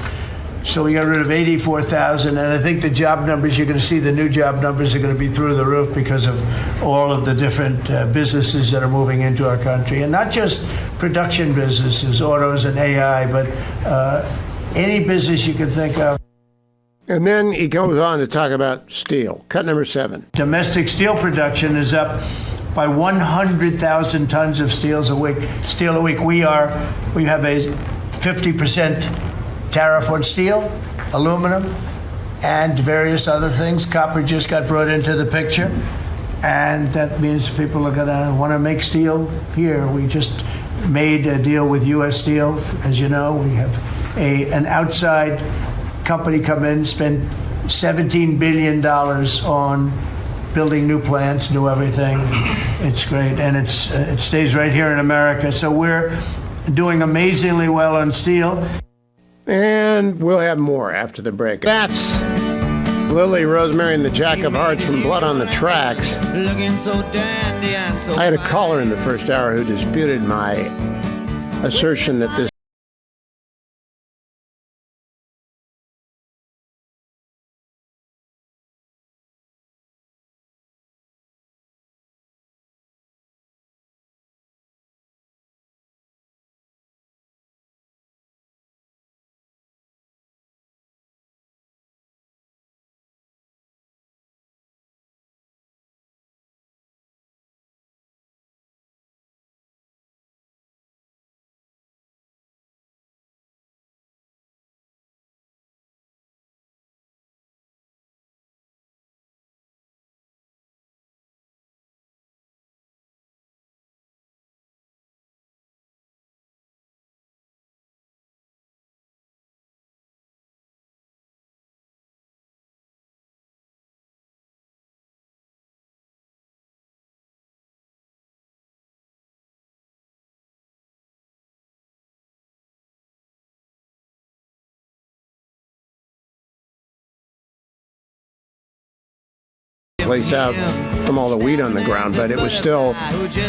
So we got rid of 84,000, and I think the job numbers, you're going to see the new job numbers are going to be through the roof because of all of the different businesses that are moving into our country. And not just production businesses, autos and AI, but any business you can think of. And then he goes on to talk about steel. Cut number 7. Domestic steel production is up by 100,000 tons of steel a week. We have a 50% tariff on steel, aluminum, and various other things. Copper just got brought into the picture, and that means people are going to want to make steel here. We just made a deal with U.S. Steel. As you know, we have an outside company come in, spend $17 billion on building new plants, new everything. It's great, and it stays right here in America. So we're doing amazingly well on steel. And we'll have more after the break. That's Lily Rosemary and the Jack of Hearts from Blood on the Tracks. I had a caller in the first hour who disputed my assertion that this place out from all the weed on the ground, but it was still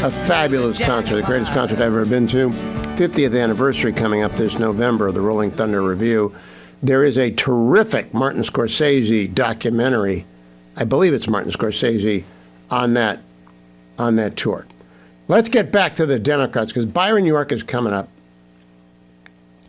a fabulous concert, the greatest concert I've ever been to. 50th anniversary coming up this November of the Rolling Thunder Revue. There is a terrific Martin Scorsese documentary, I believe it's Martin Scorsese, on that tour. Let's get back to the Democrats, because Byron York is coming up,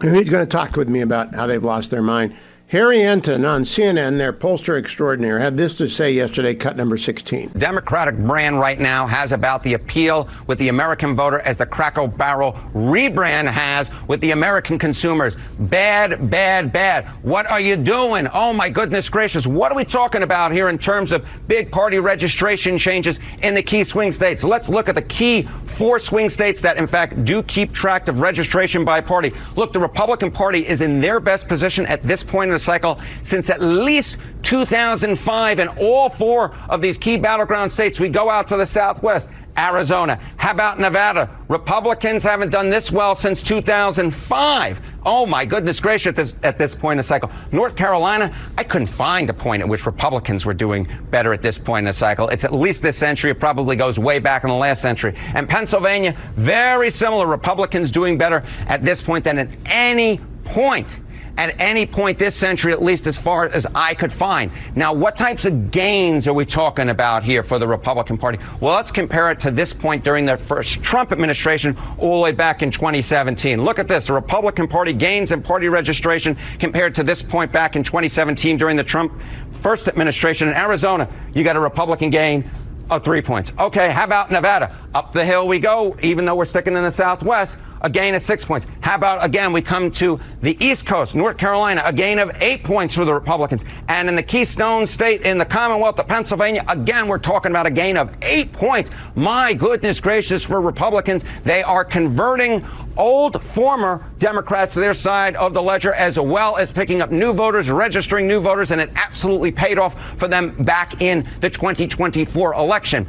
and he's going to talk with me about how they've lost their mind. Harry Enton on CNN, their pollster extraordinaire, had this to say yesterday, cut number 16. Democratic brand right now has about the appeal with the American voter as the Cracker Barrel rebrand has with the American consumers. Bad, bad, bad. What are you doing? Oh, my goodness gracious. What are we talking about here in terms of big party registration changes in the key swing states? Let's look at the key 4 swing states that, in fact, do keep track of registration by party. Look, the Republican Party is in their best position at this point in the cycle since at least 2005. In all 4 of these key battleground states, we go out to the Southwest. Arizona. How about Nevada? Republicans haven't done this well since 2005. Oh, my goodness gracious, at this point in the cycle. North Carolina, I couldn't find a point at which Republicans were doing better at this point in the cycle. It's at least this century. It probably goes way back in the last century. And Pennsylvania, very similar. Republicans doing better at this point than at any point. At any point this century, at least as far as I could find. Now, what types of gains are we talking about here for the Republican Party? Well, let's compare it to this point during the first Trump administration all the way back in 2017. Look at this. The Republican Party gains in party registration compared to this point back in 2017 during the Trump first administration. In Arizona, you got a Republican gain of 3 points. Okay, how about Nevada? Up the hill we go, even though we're sticking in the Southwest. A gain of 6 points. How about, again, we come to the East Coast, North Carolina, a gain of 8 points for the Republicans. And in the Keystone State, in the Commonwealth of Pennsylvania, again, we're talking about a gain of 8 points. My goodness gracious, for Republicans, they are converting old former Democrats to their side of the ledger, as well as picking up new voters, registering new voters, and it absolutely paid off for them back in the 2024 election.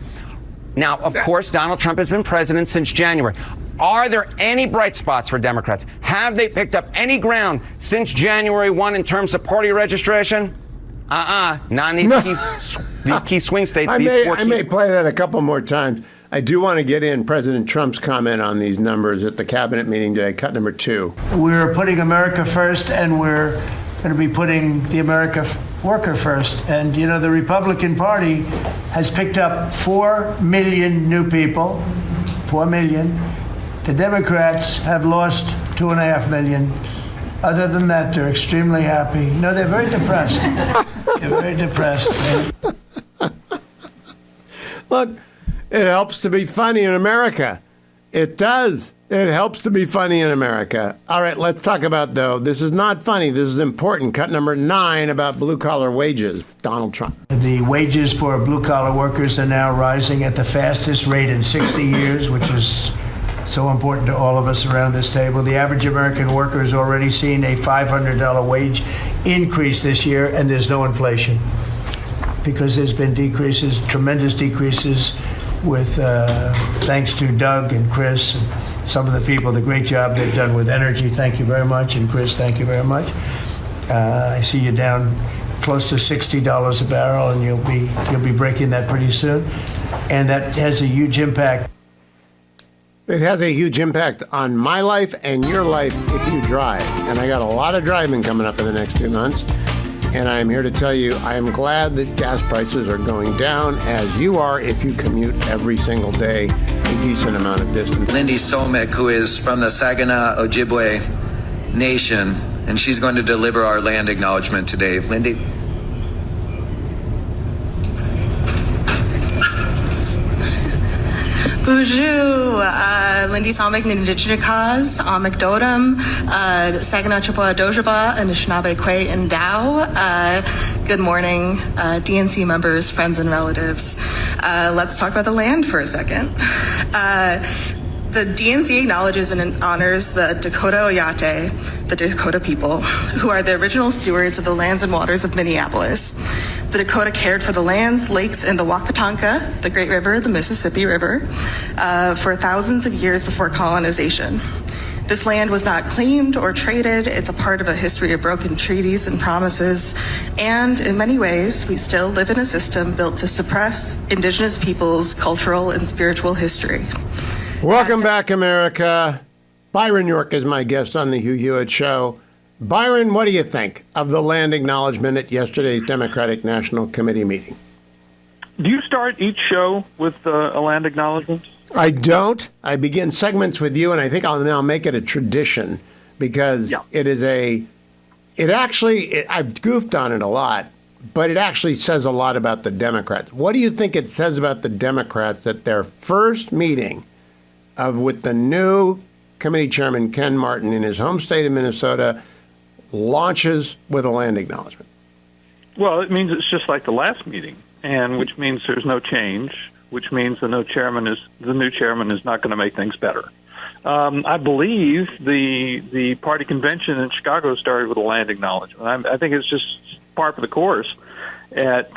Now, of course, Donald Trump has been president since January. Are there any bright spots for Democrats? Have they picked up any ground since January 1 in terms of party registration? Not in these key swing states. I may play that a couple more times. I do want to get in President Trump's comment on these numbers at the cabinet meeting today, cut number 2. We're putting America first, and we're going to be putting the American worker first. And, you know, the Republican Party has picked up 4 million new people, 4 million. The Democrats have lost 2.5 million. Other than that, they're extremely happy. No, they're very depressed. They're very depressed. Look, it helps to be funny in America. It does. It helps to be funny in America. All right, let's talk about, though, this is not funny. This is important. Cut number 9 about blue-collar wages. Donald Trump. The wages for blue-collar workers are now rising at the fastest rate in 60 years, which is so important to all of us around this table. The average American worker has already seen a $500 wage increase this year, and there's no inflation because there's been decreases, tremendous decreases, with thanks to Doug and Chris and some of the people, the great job they've done with energy. Thank you very much. And Chris, thank you very much. I see you down close to $60 a barrel, and you'll be breaking that pretty soon. And that has a huge impact. It has a huge impact on my life and your life if you drive. And I got a lot of driving coming up in the next 2 months. And I'm here to tell you, I am glad that gas prices are going down, as you are if you commute every single day a decent amount of distance. Lindy Somek, who is from the Saginaw Ojibwe Nation, and she's going to deliver our land acknowledgement today. Lindy. Bonjour, Lindy Somek, Nindichnikaz, Amekdodam, Saginaw Chippewa Dojaba, Anishinaabe Kwe and Dow. Good morning, DNC members, friends, and relatives. Let's talk about the land for a second. The DNC acknowledges and honors the Dakota Oyate, the Dakota people, who are the original stewards of the lands and waters of Minneapolis. The Dakota cared for the lands, lakes, and the Wapatonka, the Great River, the Mississippi River, for thousands of years before colonization. This land was not claimed or traded. It's a part of a history of broken treaties and promises. And in many ways, we still live in a system built to suppress Indigenous peoples' cultural and spiritual history. Welcome back, America. Byron York is my guest on the Hugh Hewitt Show. Byron, what do you think of the land acknowledgement at yesterday's Democratic National Committee meeting? Do you start each show with a land acknowledgement? I don't. I begin segments with you, and I think I'll now make it a tradition because I've goofed on it a lot, but it actually says a lot about the Democrats. What do you think it says about the Democrats at their first meeting with the new committee chairman, Ken Martin, in his home state of Minnesota, launches with a land acknowledgement? Well, it means it's just like the last meeting, and which means there's no change, which means the new chairman is not going to make things better. I believe the party convention in Chicago started with a land acknowledgement. I think it's just part of the course at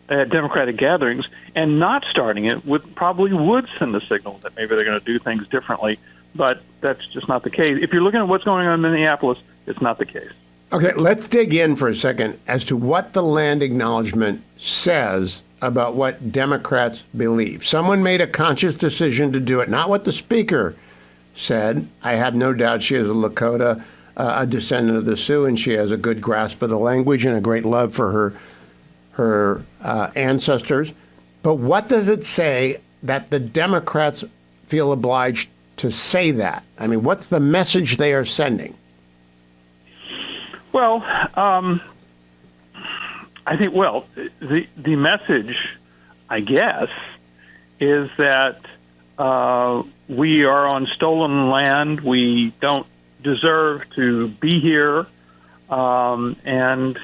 Democratic gatherings, and not starting it probably would send the signal that maybe they're going to do things differently, but that's just not the case. If you're looking at what's going on in Minneapolis, it's not the case. Okay, let's dig in for a second as to what the land acknowledgement says about what Democrats believe. Someone made a conscious decision to do it, not what the speaker said. I have no doubt she is a Lakota, a descendant of the Sioux, and she has a good grasp of the language and a great love for her ancestors. But what does it say that the Democrats feel obliged to say that? I mean, what's the message they are sending? Well, I think, the message, I guess, is that we are on stolen land. We don't deserve to be here. And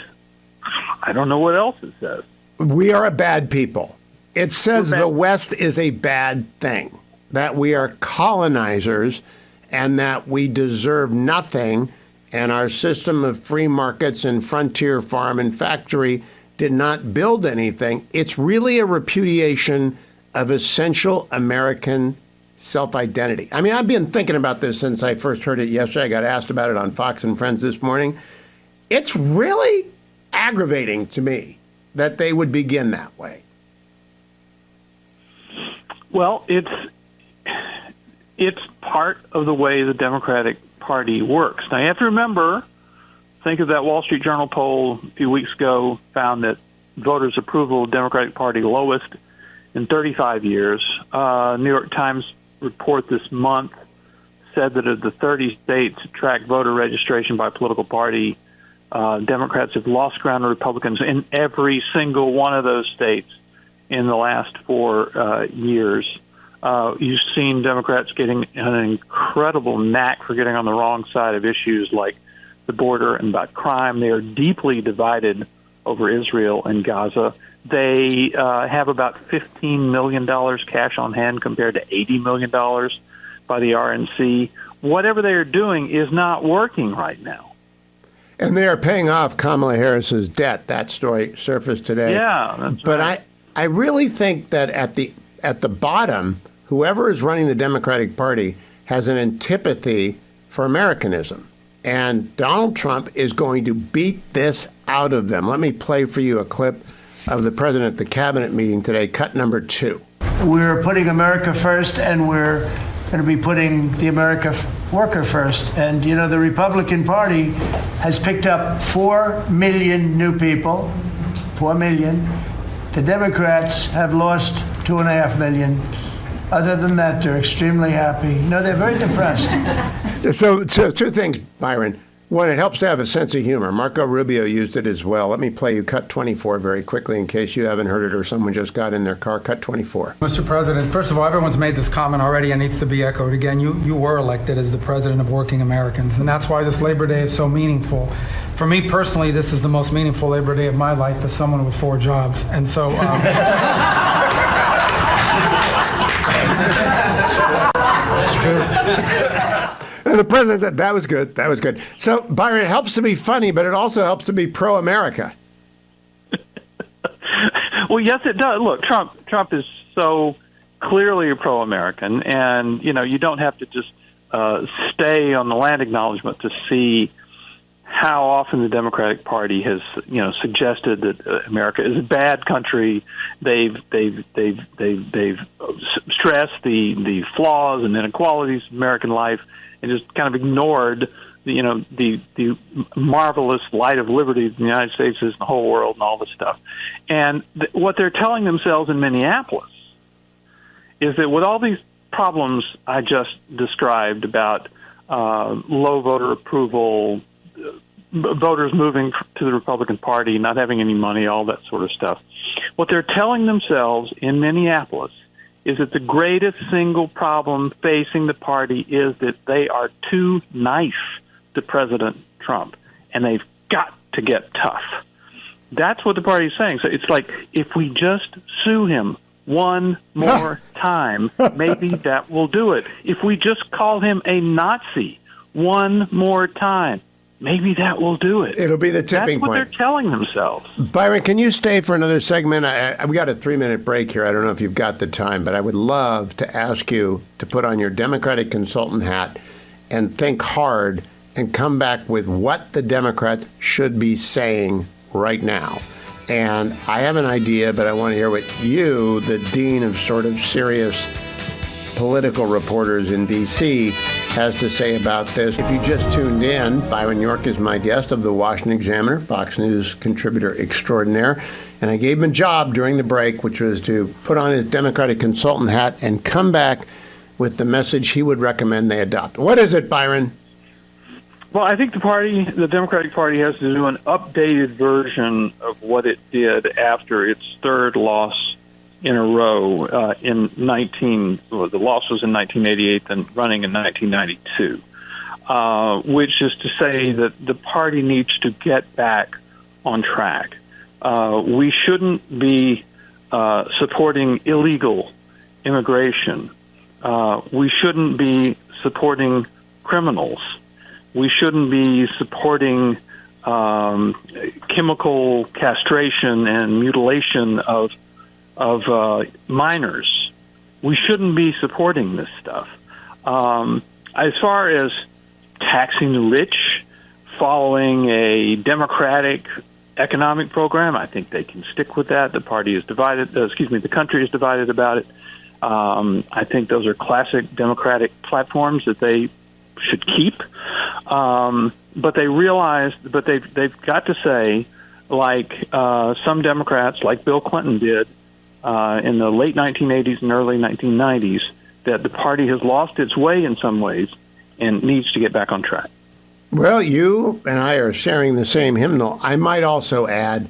I don't know what else it says. We are a bad people. It says the West is a bad thing, that we are colonizers and that we deserve nothing. And our system of free markets and frontier farm and factory did not build anything. It's really a repudiation of essential American self-identity. I mean, I've been thinking about this since I first heard it yesterday. I got asked about it on Fox and Friends this morning. It's really aggravating to me that they would begin that way. Well, it's part of the way the Democratic Party works. Now, you have to remember, think of that Wall Street Journal poll a few weeks ago, found that voters' approval of the Democratic Party lowest in 35 years. New York Times report this month said that of the 30 states that track voter registration by political party, Democrats have lost ground to Republicans in every single one of those states in the last 4 years. You've seen Democrats getting an incredible knack for getting on the wrong side of issues like the border and about crime. They are deeply divided over Israel and Gaza. They have about $15 million cash on hand compared to $80 million by the RNC. Whatever they are doing is not working right now. And they are paying off Kamala Harris's debt. That story surfaced today. Yeah, that's but right. I really think that at the bottom, whoever is running the Democratic Party has an antipathy for Americanism. And Donald Trump is going to beat this out of them. Let me play for you a clip of the president at the cabinet meeting today, cut number 2. We're putting America first, and we're going to be putting the America worker first. And, you know, the Republican Party has picked up 4 million new people, 4 million. The Democrats have lost 2.5 million. Other than that, they're extremely happy. No, they're very depressed. So 2 things, Byron. One, it helps to have a sense of humor. Marco Rubio used it as well. Let me play you cut 24 very quickly in case you haven't heard it or someone just got in their car. Cut 24. Mr. President, first of all, everyone's made this comment already and needs to be echoed again. You were elected as the president of working Americans, and that's why this Labor Day is so meaningful. For me personally, this is the most meaningful Labor Day of my life as someone with 4 jobs. And so... It's true. And the president said, that was good. That was good. So, Byron, it helps to be funny, but it also helps to be pro-America. Well, yes, it does. Look, Trump is so clearly a pro-American, and, you know, you don't have to just stay on the land acknowledgement to see how often the Democratic Party has, you know, suggested that America is a bad country. They've stressed the flaws and inequalities of American life, and just kind of ignored the marvelous light of liberty the United States is in the whole world and all this stuff. And what they're telling themselves in Minneapolis is that with all these problems I just described about low voter approval, voters moving to the Republican Party, not having any money, all that sort of stuff, what they're telling themselves in Minneapolis is that the greatest single problem facing the party is that they are too nice to President Trump, and they've got to get tough. That's what the party is saying. So it's like, if we just sue him one more time, maybe that will do it. If we just call him a Nazi one more time, maybe that will do it. It'll be the tipping point. That's what point. they're telling themselves. Byron, can you stay for another segment? We got a 3-minute break here. I don't know if you've got the time, but I would love to ask you to put on your Democratic consultant hat and think hard and come back with what the Democrats should be saying right now. And I have an idea, but I want to hear what you, the dean of sort of serious political reporters in D.C., has to say about this. If you just tuned in, Byron York is my guest of the Washington Examiner, Fox News contributor extraordinaire. And I gave him a job during the break, which was to put on his Democratic consultant hat and come back with the message he would recommend they adopt. What is it, Byron? Well, I think the Democratic Party has to do an updated version of what it did after its 3rd loss in a row the loss was in 1988 and running in 1992, which is to say that the party needs to get back on track. We shouldn't be supporting illegal immigration. We shouldn't be supporting criminals. We shouldn't be supporting chemical castration and mutilation of minors. We shouldn't be supporting this stuff. As far as taxing the rich, following a democratic economic program, I think they can stick with that. The party is divided. The country is divided about it. I think those are classic democratic platforms that they should keep. But they realized, but they've got to say, like some Democrats, like Bill Clinton did in the late 1980s and early 1990s, that the party has lost its way in some ways and needs to get back on track. Well, you and I are sharing the same hymnal. I might also add,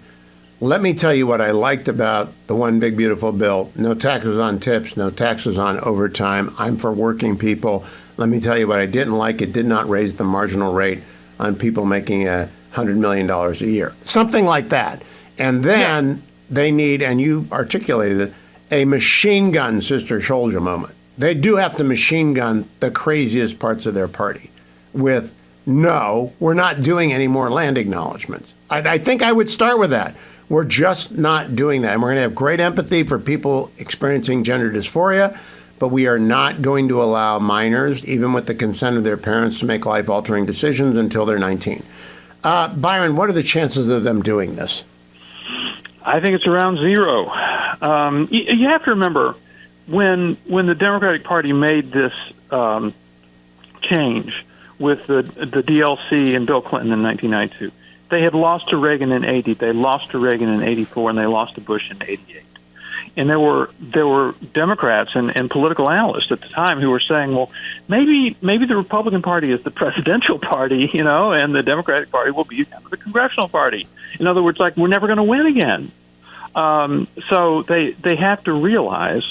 let me tell you what I liked about the One Big Beautiful Bill. No taxes on tips, no taxes on overtime. I'm for working people. Let me tell you what I didn't like. It did not raise the marginal rate on people making $100 million a year. Something like that. And then they need, and you articulated it, a machine gun Sister Souljah moment. They do have to machine gun the craziest parts of their party with, no, we're not doing any more land acknowledgments. I think I would start with that. We're just not doing that. And we're going to have great empathy for people experiencing gender dysphoria, but we are not going to allow minors, even with the consent of their parents, to make life-altering decisions until they're 19. Byron, what are the chances of them doing this? I think it's around zero. You have to remember, when the Democratic Party made this change with the DLC and Bill Clinton in 1992, they had lost to Reagan in 80, they lost to Reagan in 84, and they lost to Bush in 88. And there were Democrats and political analysts at the time who were saying, well, maybe the Republican Party is the presidential party, and the Democratic Party will be kind of the congressional party. In other words, like, we're never going to win again. So they have to realize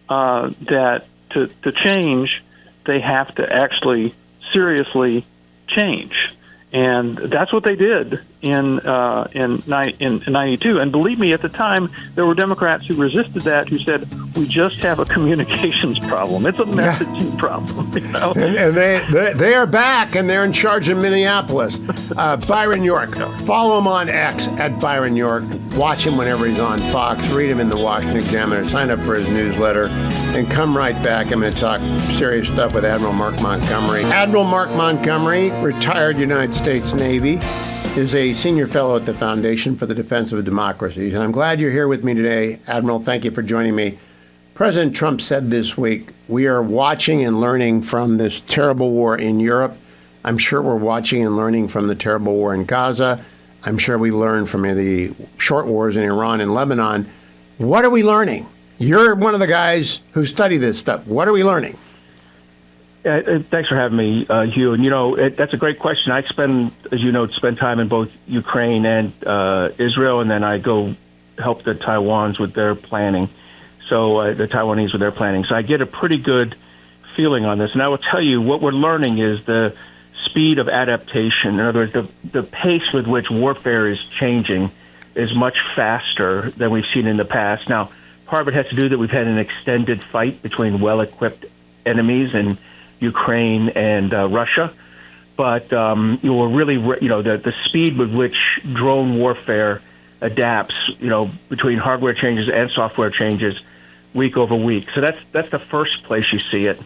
that to change, they have to actually seriously change. And that's what they did in 92. And believe me, at the time, there were Democrats who resisted that, who said, we just have a communications problem. It's a messaging problem. And they are back, and they're in charge in Minneapolis. Byron York. Follow him on X at Byron York. Watch him whenever he's on Fox. Read him in the Washington Examiner. Sign up for his newsletter. And come right back. I'm going to talk serious stuff with Admiral Mark Montgomery. Admiral Mark Montgomery, retired United States Navy, is a senior fellow at the Foundation for the Defense of Democracies. And I'm glad you're here with me today. Admiral, thank you for joining me. President Trump said this week, we are watching and learning from this terrible war in Europe. I'm sure we're watching and learning from the terrible war in Gaza. I'm sure we learned from the short wars in Iran and Lebanon. What are we learning? You're one of the guys who study this stuff. What are we learning? Thanks for having me, Hugh. And, that's a great question. I spend time in both Ukraine and Israel, and then I go help the Taiwanese with their planning. So I get a pretty good feeling on this. And I will tell you, what we're learning is the speed of adaptation. In other words, the pace with which warfare is changing is much faster than we've seen in the past. Now, part of it has to do that we've had an extended fight between well-equipped enemies in Ukraine and Russia, but we're really, the speed with which drone warfare adapts, between hardware changes and software changes, week over week. So that's the first place you see it.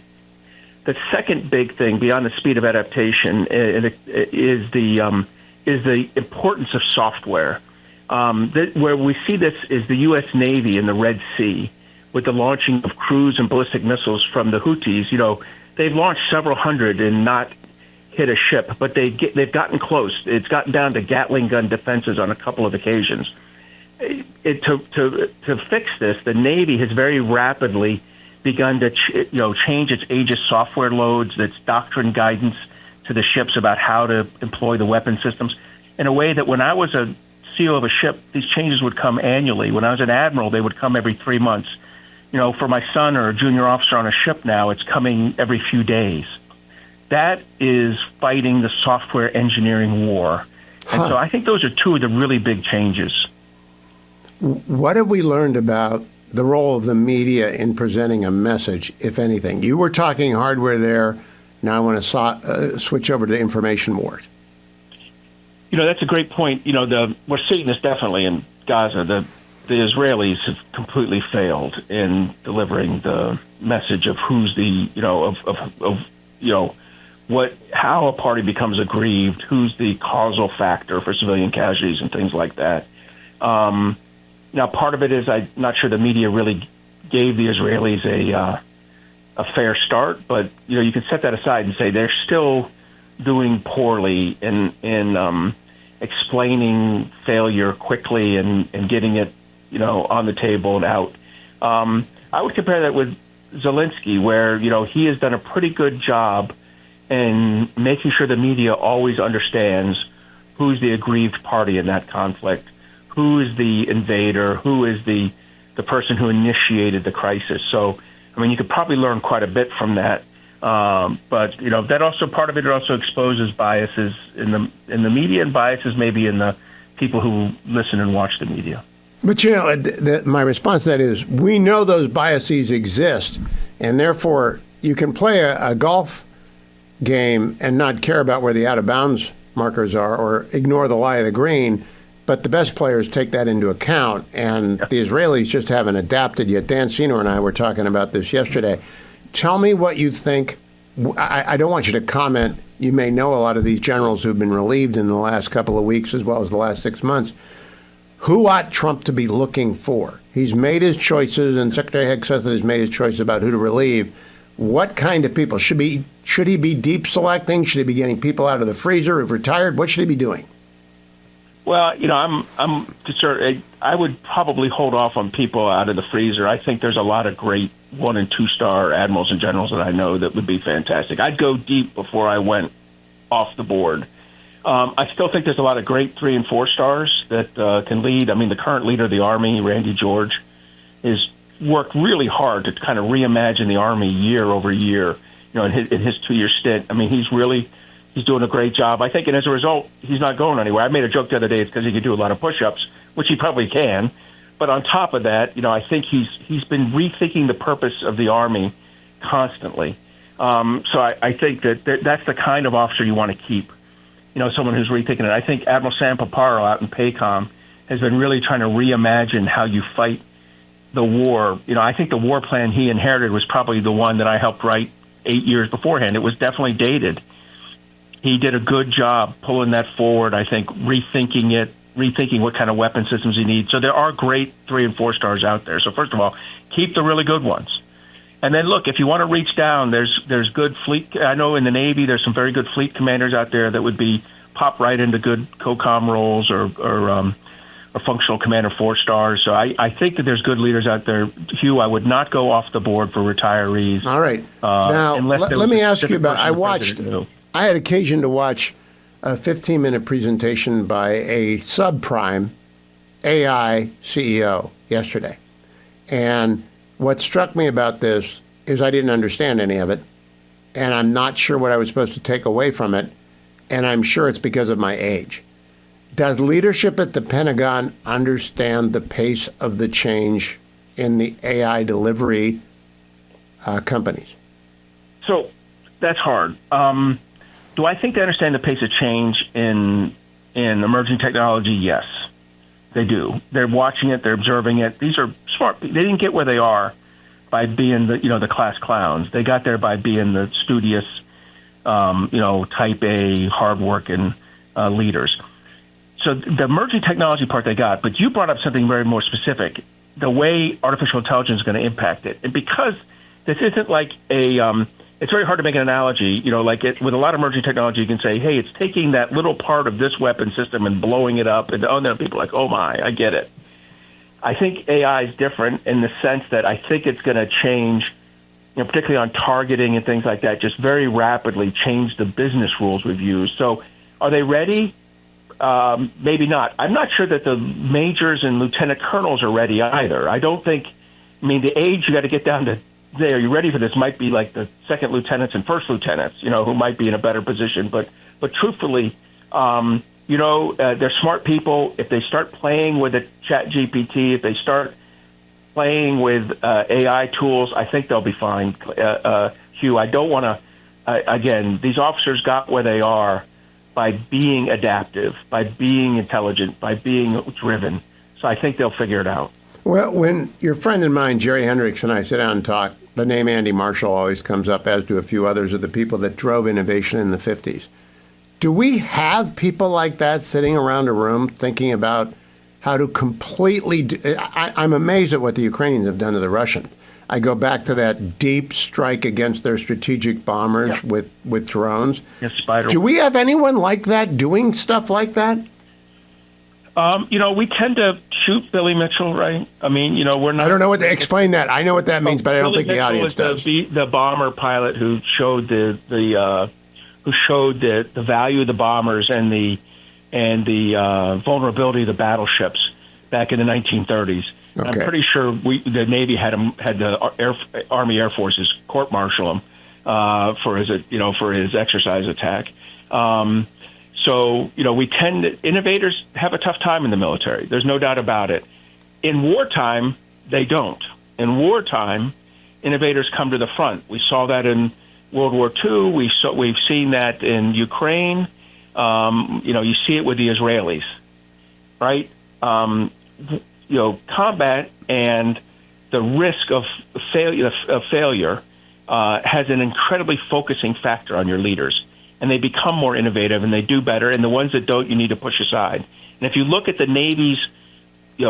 The second big thing beyond the speed of adaptation is the importance of software. Where we see this is the U.S. Navy in the Red Sea with the launching of cruise and ballistic missiles from the Houthis. They've launched several hundred and not hit a ship, but they've gotten close. It's gotten down to Gatling gun defenses on a couple of occasions. To fix this, the Navy has very rapidly begun to change its Aegis software loads, its doctrine guidance to the ships about how to employ the weapon systems in a way that when I was a CO of a ship, these changes would come annually. When I was an admiral, they would come every 3 months. For my son or a junior officer on a ship now, it's coming every few days. That is fighting the software engineering war. And so I think those are two of the really big changes. What have we learned about the role of the media in presenting a message, if anything? You were talking hardware there. Now I want to switch over to the information wars. That's a great point. We're seeing this definitely in Gaza. The Israelis have completely failed in delivering the message of who's how a party becomes aggrieved, who's the causal factor for civilian casualties and things like that. Now, part of it is I'm not sure the media really gave the Israelis a fair start, but you can set that aside and say they're still doing poorly in explaining failure quickly and getting it, on the table and out. I would compare that with Zelensky, where, he has done a pretty good job in making sure the media always understands who's the aggrieved party in that conflict, who is the invader, who is the person who initiated the crisis. So, you could probably learn quite a bit from that. But that also, part of it also exposes biases in the media and biases maybe in the people who listen and watch the media. But my response to that is, we know those biases exist, and therefore you can play a golf game and not care about where the out of bounds markers are or ignore the lie of the green. But the best players take that into account, and the Israelis just haven't adapted yet. Dan Senor and I were talking about this yesterday. Tell me what you think. I don't want you to comment. You may know a lot of these generals who've been relieved in the last couple of weeks as well as the last 6 months. Who ought Trump to be looking for? He's made his choices, and Secretary Hicks says that he's made his choice about who to relieve. What kind of people? Should he be deep selecting? Should he be getting people out of the freezer who've retired? What should he be doing? Well, I'm concerned. I would probably hold off on people out of the freezer. I think there's a lot of great 1- and 2-star admirals and generals that I know that would be fantastic. I'd go deep before I went off the board. I still think there's a lot of great 3- and 4-stars that can lead. The current leader of the Army, Randy George, has worked really hard to kind of reimagine the Army year over year. In his 2-year stint, he's doing a great job, I think, and as a result, he's not going anywhere. I made a joke the other day; it's because he could do a lot of push-ups, which he probably can. But on top of that, I think he's been rethinking the purpose of the Army constantly. So I think that's the kind of officer you want to keep. Someone who's rethinking it. I think Admiral Sam Paparo out in PACOM has been really trying to reimagine how you fight the war. I think the war plan he inherited was probably the one that I helped write 8 years beforehand. It was definitely dated. He did a good job pulling that forward, I think, rethinking what kind of weapon systems you need. So there are great 3- and 4-stars out there. So first of all, keep the really good ones. And then look, if you want to reach down, there's good fleet. I know in the Navy there's some very good fleet commanders out there that would pop right into good COCOM roles or functional commander 4-stars. So I think that there's good leaders out there. Hugh, I would not go off the board for retirees. All right. Now let me ask you about. I had occasion to watch a 15-minute presentation by a subprime AI CEO yesterday, and what struck me about this is I didn't understand any of it, and I'm not sure what I was supposed to take away from it, and I'm sure it's because of my age. Does leadership at the Pentagon understand the pace of the change in the AI delivery companies? So that's hard. Do I think they understand the pace of change in emerging technology? Yes. They do. They're watching it. They're observing it. These are smart. They didn't get where they are by being the class clowns. They got there by being the studious, type A, hardworking leaders. So the emerging technology part they got. But you brought up something very more specific: the way artificial intelligence is going to impact it. And because this isn't like it's very hard to make an analogy. With a lot of emerging technology, you can say, hey, it's taking that little part of this weapon system and blowing it up. And then people are like, oh, my, I get it. I think AI is different in the sense that I think it's going to change, particularly on targeting and things like that, just very rapidly change the business rules we've used. So are they ready? Maybe not. I'm not sure that the majors and lieutenant colonels are ready either. I don't think, the age you got to get down to, are you ready for this? Might be like the second lieutenants and first lieutenants, who might be in a better position. But truthfully, they're smart people. If they start playing with a Chat GPT, if they start playing with AI tools, I think they'll be fine. Hugh, I don't want to. Again, these officers got where they are by being adaptive, by being intelligent, by being driven. So I think they'll figure it out. Well, when your friend and mine, Jerry Hendricks, and I sit down and talk, the name Andy Marshall always comes up, as do a few others of the people that drove innovation in the 50s. Do we have people like that sitting around a room thinking about how to completely... I'm amazed at what the Ukrainians have done to the Russians. I go back to that deep strike against their strategic bombers with drones. Yes, Spider. Do we have anyone like that doing stuff like that? We tend to shoot Billy Mitchell, right? I mean, we're not. I don't know what to explain that. I know what that means, but I don't think the audience does. The bomber pilot who showed the value of the bombers and the vulnerability of the battleships back in the 1930s. Okay. I'm pretty sure the Navy had the Army Air Forces court-martial him for his exercise attack. So innovators have a tough time in the military. There's no doubt about it. In wartime, they don't. In wartime, innovators come to the front. We saw that in World War II. We've seen that in Ukraine. You see it with the Israelis, right? Combat and the risk of failure has an incredibly focusing factor on your leaders, and they become more innovative and they do better. And the ones that don't, you need to push aside. And if you look at the Navy's,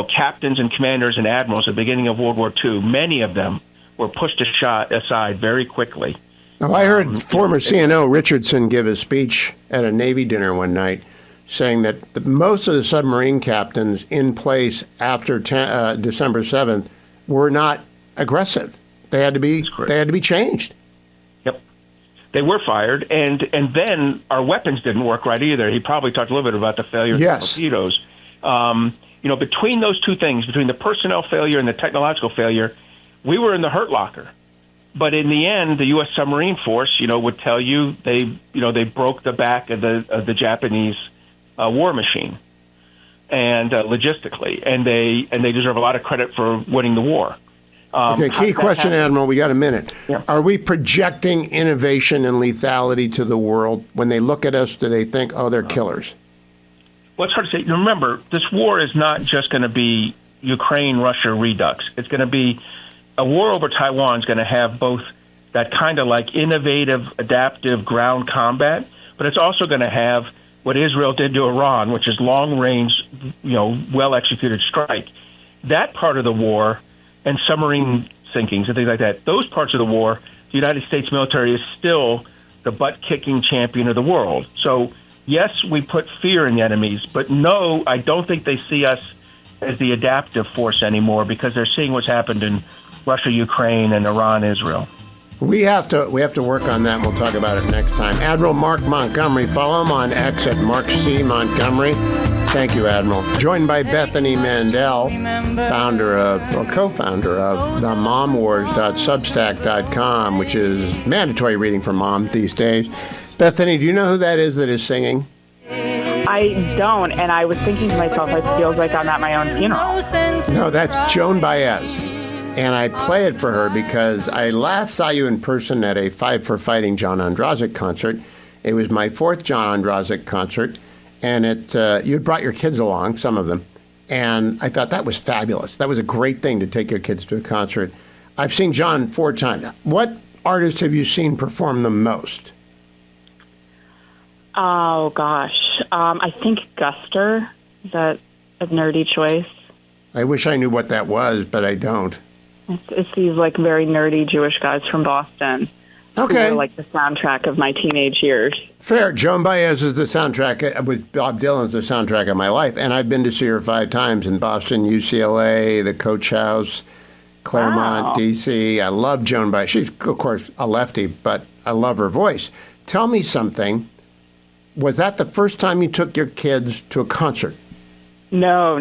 captains and commanders and admirals at the beginning of World War II, many of them were pushed aside very quickly. Now, I heard former CNO Richardson give a speech at a Navy dinner one night saying that most of the submarine captains in place after December 7th were not aggressive. They had to be changed. Yep. They were fired, and then our weapons didn't work right either. He probably talked a little bit about the failure of torpedoes. Between those two things, between the personnel failure and the technological failure, we were in the hurt locker. But in the end, the U.S. submarine force, would tell you they broke the back of the Japanese war machine, and logistically, and they deserve a lot of credit for winning the war. Okay, key question, Admiral. We got a minute. Yeah. Are we projecting innovation and lethality to the world? When they look at us, do they think, oh, they're killers? Well, it's hard to say. Remember, this war is not just going to be Ukraine-Russia redux. It's going to be a war over Taiwan is going to have both that kind of like innovative, adaptive ground combat, but it's also going to have what Israel did to Iran, which is long-range, well-executed strike. That part of the war and submarine sinkings and things like that, those parts of the war, the United States military is still the butt-kicking champion of the world. So, yes, we put fear in the enemies, but no, I don't think they see us as the adaptive force anymore because they're seeing what's happened in Russia, Ukraine, and Iran, Israel. We have to work on that, and we'll talk about it next time. Admiral Mark Montgomery, follow him on X at Mark C. Montgomery. Thank you, Admiral. Joined by Bethany Mandel, co-founder of the MomWars.substack.com, which is mandatory reading for mom these days. Bethany, do you know who that is singing? I don't, and I was thinking to myself, it feels like I'm at my own funeral. No, that's Joan Baez. And I play it for her because I last saw you in person at a Five for Fighting John Ondrasik concert. It was my fourth John Ondrasik concert, and you'd brought your kids along, some of them, and I thought that was fabulous. That was a great thing to take your kids to a concert. I've seen John 4 times. What artist have you seen perform the most? Oh, gosh. I think Guster. Is that a nerdy choice? I wish I knew what that was, but I don't. It's these very nerdy Jewish guys from Boston. Okay. Who were the soundtrack of my teenage years. Fair. Joan Baez is the soundtrack, with Bob Dylan's the soundtrack of my life. And I've been to see her 5 times in Boston, UCLA, the Coach House, Claremont, D.C. I love Joan Baez. She's, of course, a lefty, but I love her voice. Tell me something. Was that the first time you took your kids to a concert? No.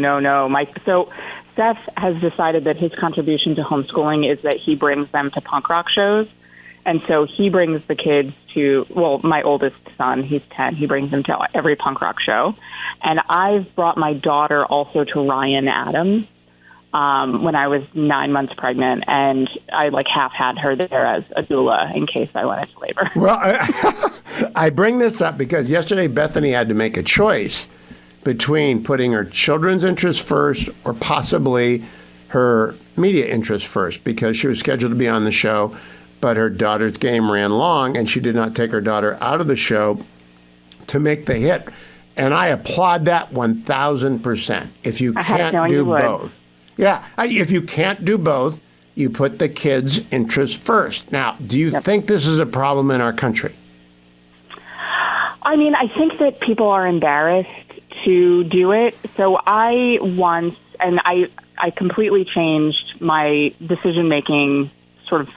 So Seth has decided that his contribution to homeschooling is that he brings them to punk rock shows. And so he brings the kids to, my oldest son, he's 10, he brings them to every punk rock show. And I've brought my daughter also to Ryan Adams when I was 9 months pregnant. And I half had her there as a doula in case I went into labor. Well, I bring this up because yesterday Bethany had to make a choice between putting her children's interests first or possibly her media interests first because she was scheduled to be on the show, but her daughter's game ran long and she did not take her daughter out of the show to make the hit. And I applaud that 1,000%. If you can't do both. Yeah, if you can't do both, You put the kids' interests first. Now, do you think this is a problem in our country? I mean, I think that people are embarrassed to do it. So I once, and I completely changed my decision-making sort of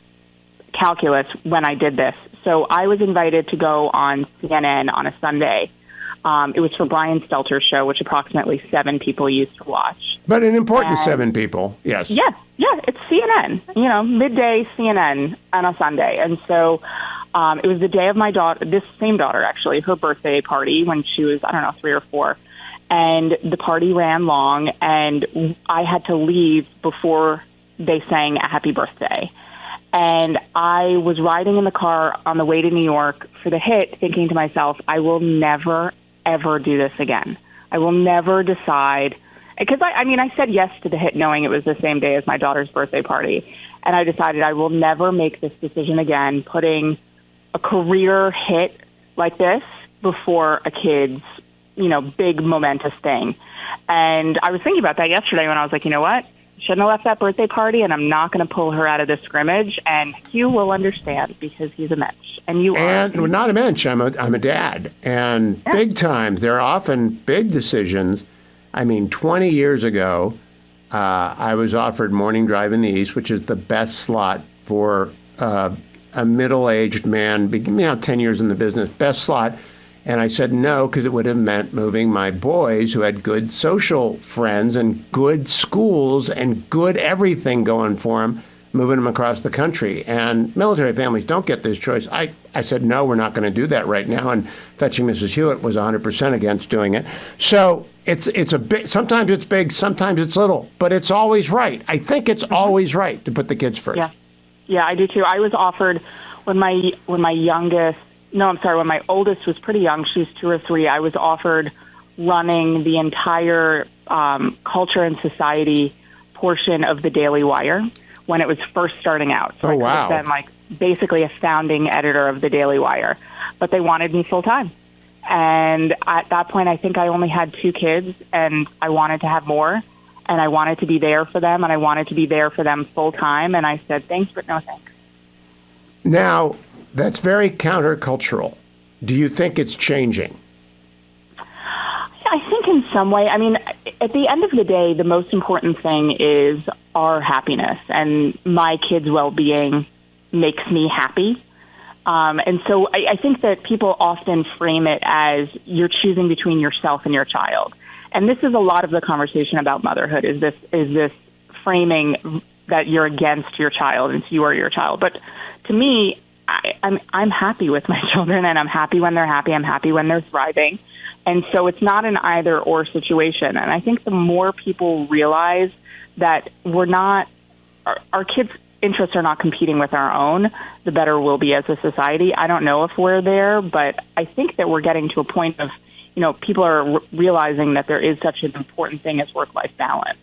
calculus when I did this. So I was invited to go on CNN on a Sunday. It was for Brian Stelter's show, which approximately 7 people used to watch. But an important 7 people, yes. Yeah, it's CNN, midday CNN on a Sunday. And so it was the day of my daughter, this same daughter actually, her birthday party when she was, 3 or 4. And the party ran long, and I had to leave before they sang a happy birthday. And I was riding in the car on the way to New York for the hit, thinking to myself, I will never, ever do this again. I will never decide. Because, I said yes to the hit knowing it was the same day as my daughter's birthday party. And I decided I will never make this decision again, putting a career hit like this before a kid's, big momentous thing. And I was thinking about that yesterday when I was like, you know what? Shouldn't have left that birthday party, and I'm not going to pull her out of this scrimmage. And Hugh will understand because he's a mensch, and you are. And not a mensch. I'm a dad, and big times. There are often big decisions. 20 years ago, I was offered Morning Drive in the East, which is the best slot for a middle-aged man, 10 years in the business, best slot. And I said no, because it would have meant moving my boys who had good social friends and good schools and good everything going for them, moving them across the country. And military families don't get this choice. I said, no, we're not going to do that right now. And Fetching Mrs. Hewitt was 100% against doing it. So it's a big, sometimes it's big, sometimes it's little, but it's always right. I think it's always right to put the kids first. Yeah, I do too. I was offered when my oldest was pretty young, she was 2 or 3, I was offered running the entire culture and society portion of the Daily Wire when it was first starting out. So I could have been basically a founding editor of the Daily Wire. But they wanted me full time. And at that point, I think I only had 2 kids, and I wanted to have more. And I wanted to be there for them, and I wanted to be there for them full time. And I said, thanks, but no thanks. Now, that's very countercultural. Do you think it's changing? I think in some way. At the end of the day, the most important thing is our happiness, and my kids' well-being makes me happy. And so I think that people often frame it as you're choosing between yourself and your child. And this is a lot of the conversation about motherhood, is this framing that you're against your child and you are your child. But to me, I'm happy with my children, and I'm happy when they're happy. I'm happy when they're thriving. And so it's not an either or situation. And I think the more people realize that our kids' interests are not competing with our own, the better we'll be as a society. I don't know if we're there, but I think that we're getting to a point of, people are realizing that there is such an important thing as work-life balance.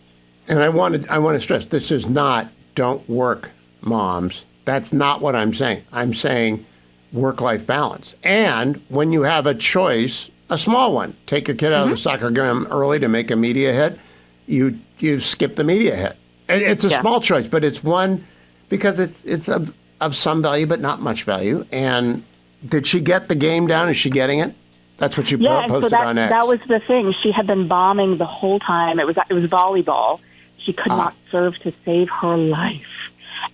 And I want to stress, this is not don't work, moms. That's not what I'm saying. I'm saying work-life balance. And when you have a choice, a small one, take your kid out of the soccer game early to make a media hit, you skip the media hit. It's a small choice, but it's one because it's of some value, but not much value. And did she get the game down? Is she getting it? That's what you posted on X. That was the thing. She had been bombing the whole time. It was volleyball. She could not serve to save her life.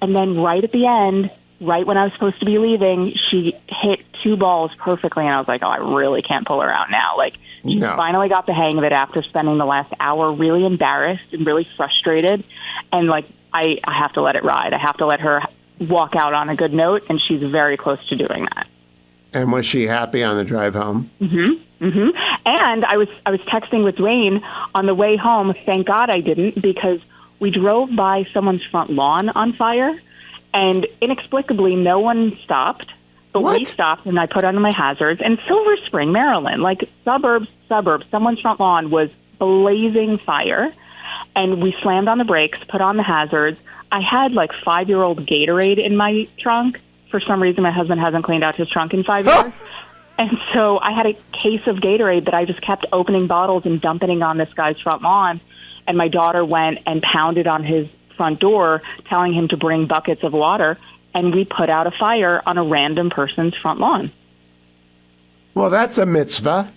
And then right at the end, right when I was supposed to be leaving, she hit 2 balls perfectly. And I was like, oh, I really can't pull her out now. She finally got the hang of it after spending the last hour really embarrassed and really frustrated. And I have to let it ride. I have to let her walk out on a good note. And she's very close to doing that. And was she happy on the drive home? Mm-hmm. Mm-hmm. And I was texting with Wayne on the way home. Thank God I didn't, because we drove by someone's front lawn on fire, and inexplicably no one stopped. But we stopped, and I put on my hazards. And Silver Spring, Maryland, suburbs, someone's front lawn was blazing fire. And we slammed on the brakes, put on the hazards. I had 5-year-old Gatorade in my trunk. For some reason, my husband hasn't cleaned out his trunk in 5 years. And so I had a case of Gatorade that I just kept opening bottles and dumping on this guy's front lawn. And my daughter went and pounded on his front door telling him to bring buckets of water, and we put out a fire on a random person's front lawn. Well, that's a mitzvah.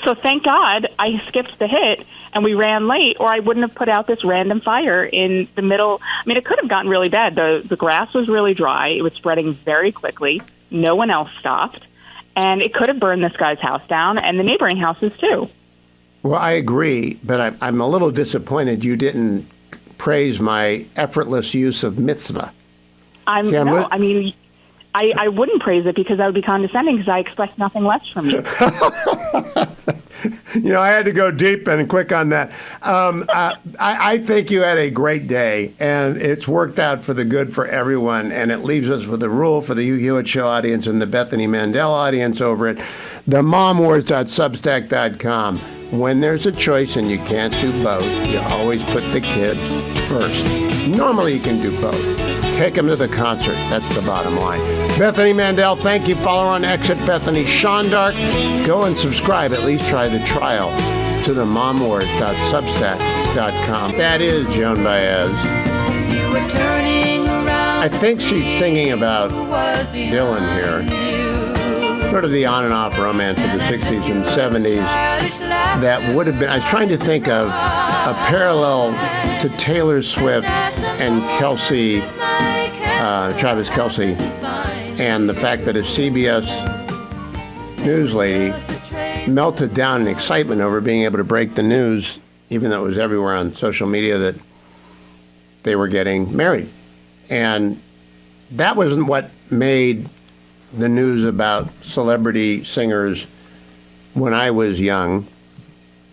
So thank God I skipped the hit and we ran late, or I wouldn't have put out this random fire in the middle. I mean, it could have gotten really bad. The grass was really dry. It was spreading very quickly. No one else stopped. And it could have burned this guy's house down and the neighboring houses too. Well, I agree, but I'm a little disappointed you didn't praise my effortless use of mitzvah. I wouldn't praise it because I would be condescending because I expect nothing less from you. I had to go deep and quick on that. I think you had a great day, and it's worked out for the good for everyone, and it leaves us with a rule for the Hugh Hewitt Show audience and the Bethany Mandel audience over at themomwars.substack.com. When there's a choice and you can't do both, you always put the kids first. Normally you can do both. Take them to the concert. That's the bottom line. Bethany Mandel, thank you. Follow her on X at Bethany Shondark. Go and subscribe. At least try the trial to the momwars.substack.com. That is Joan Baez. I think she's singing about Dylan here. Sort of the on and off romance of the 60s and 70s that would have been, I was trying to think of a parallel to Taylor Swift and Travis Kelce, and the fact that a CBS news lady melted down in excitement over being able to break the news, even though it was everywhere on social media, that they were getting married. And that wasn't what made the news about celebrity singers when I was young.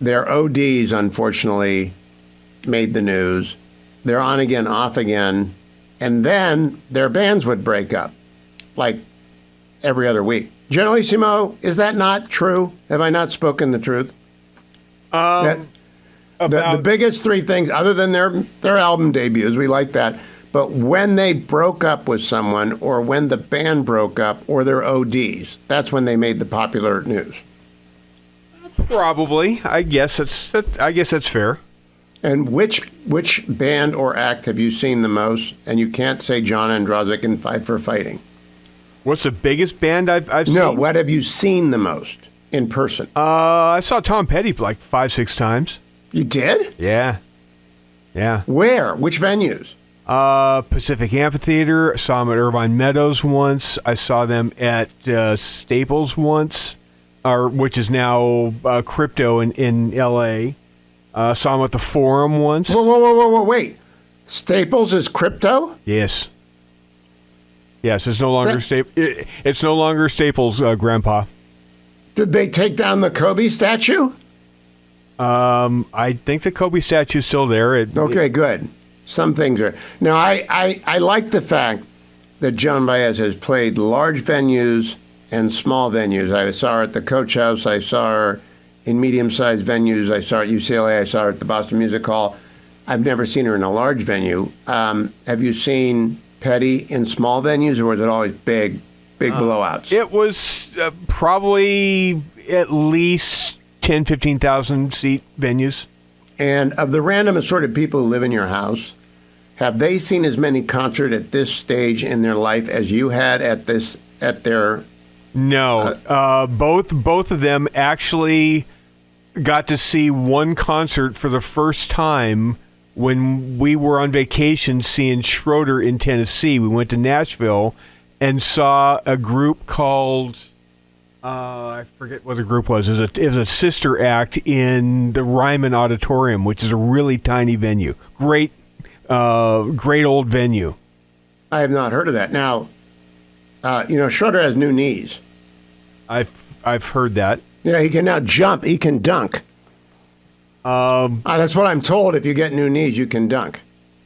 Their ODs, unfortunately, made the news. They're on again, off again. And then their bands would break up, like every other week. Generalissimo, is that not true? Have I not spoken the truth? The biggest three things, other than their album debuts, we like that. But when they broke up with someone, or when the band broke up, or their ODs, that's when they made the popular news. Probably. I guess that's fair. And which band or act have you seen the most? And you can't say John Androzik in Fight for Fighting. What's the biggest band I've seen? No, what have you seen the most in person? I saw Tom Petty like 5-6 times. You did? Yeah. Where? Which venues? Pacific Amphitheater. I saw them at Irvine Meadows once. I saw them at Staples once, which is now Crypto in L.A. Saw them at the Forum once. Whoa, wait. Staples is Crypto? Yes, it's no longer it's no longer Staples, Grandpa. Did they take down the Kobe statue? I think the Kobe statue's still there. Okay, good. Some things are. Now, I like the fact that Joan Baez has played large venues and small venues. I saw her at the Coach House. I saw her in medium-sized venues. I saw her at UCLA. I saw her at the Boston Music Hall. I've never seen her in a large venue. Have you seen Petty in small venues, or was it always big blowouts? It was probably at least 10, 15,000 seat venues. And of the random assorted people who live in your house, have they seen as many concerts at this stage in their life as you had at their? No, both of them actually got to see one concert for the first time when we were on vacation seeing Schroeder in Tennessee. We went to Nashville and saw a group called I forget what the group was. It was a sister act in the Ryman Auditorium, which is a really tiny venue. Great old venue. I have not heard of that. Now, Schroeder has new knees. I've heard that. Yeah, he can now jump. He can dunk. That's what I'm told. If you get new knees, you can dunk.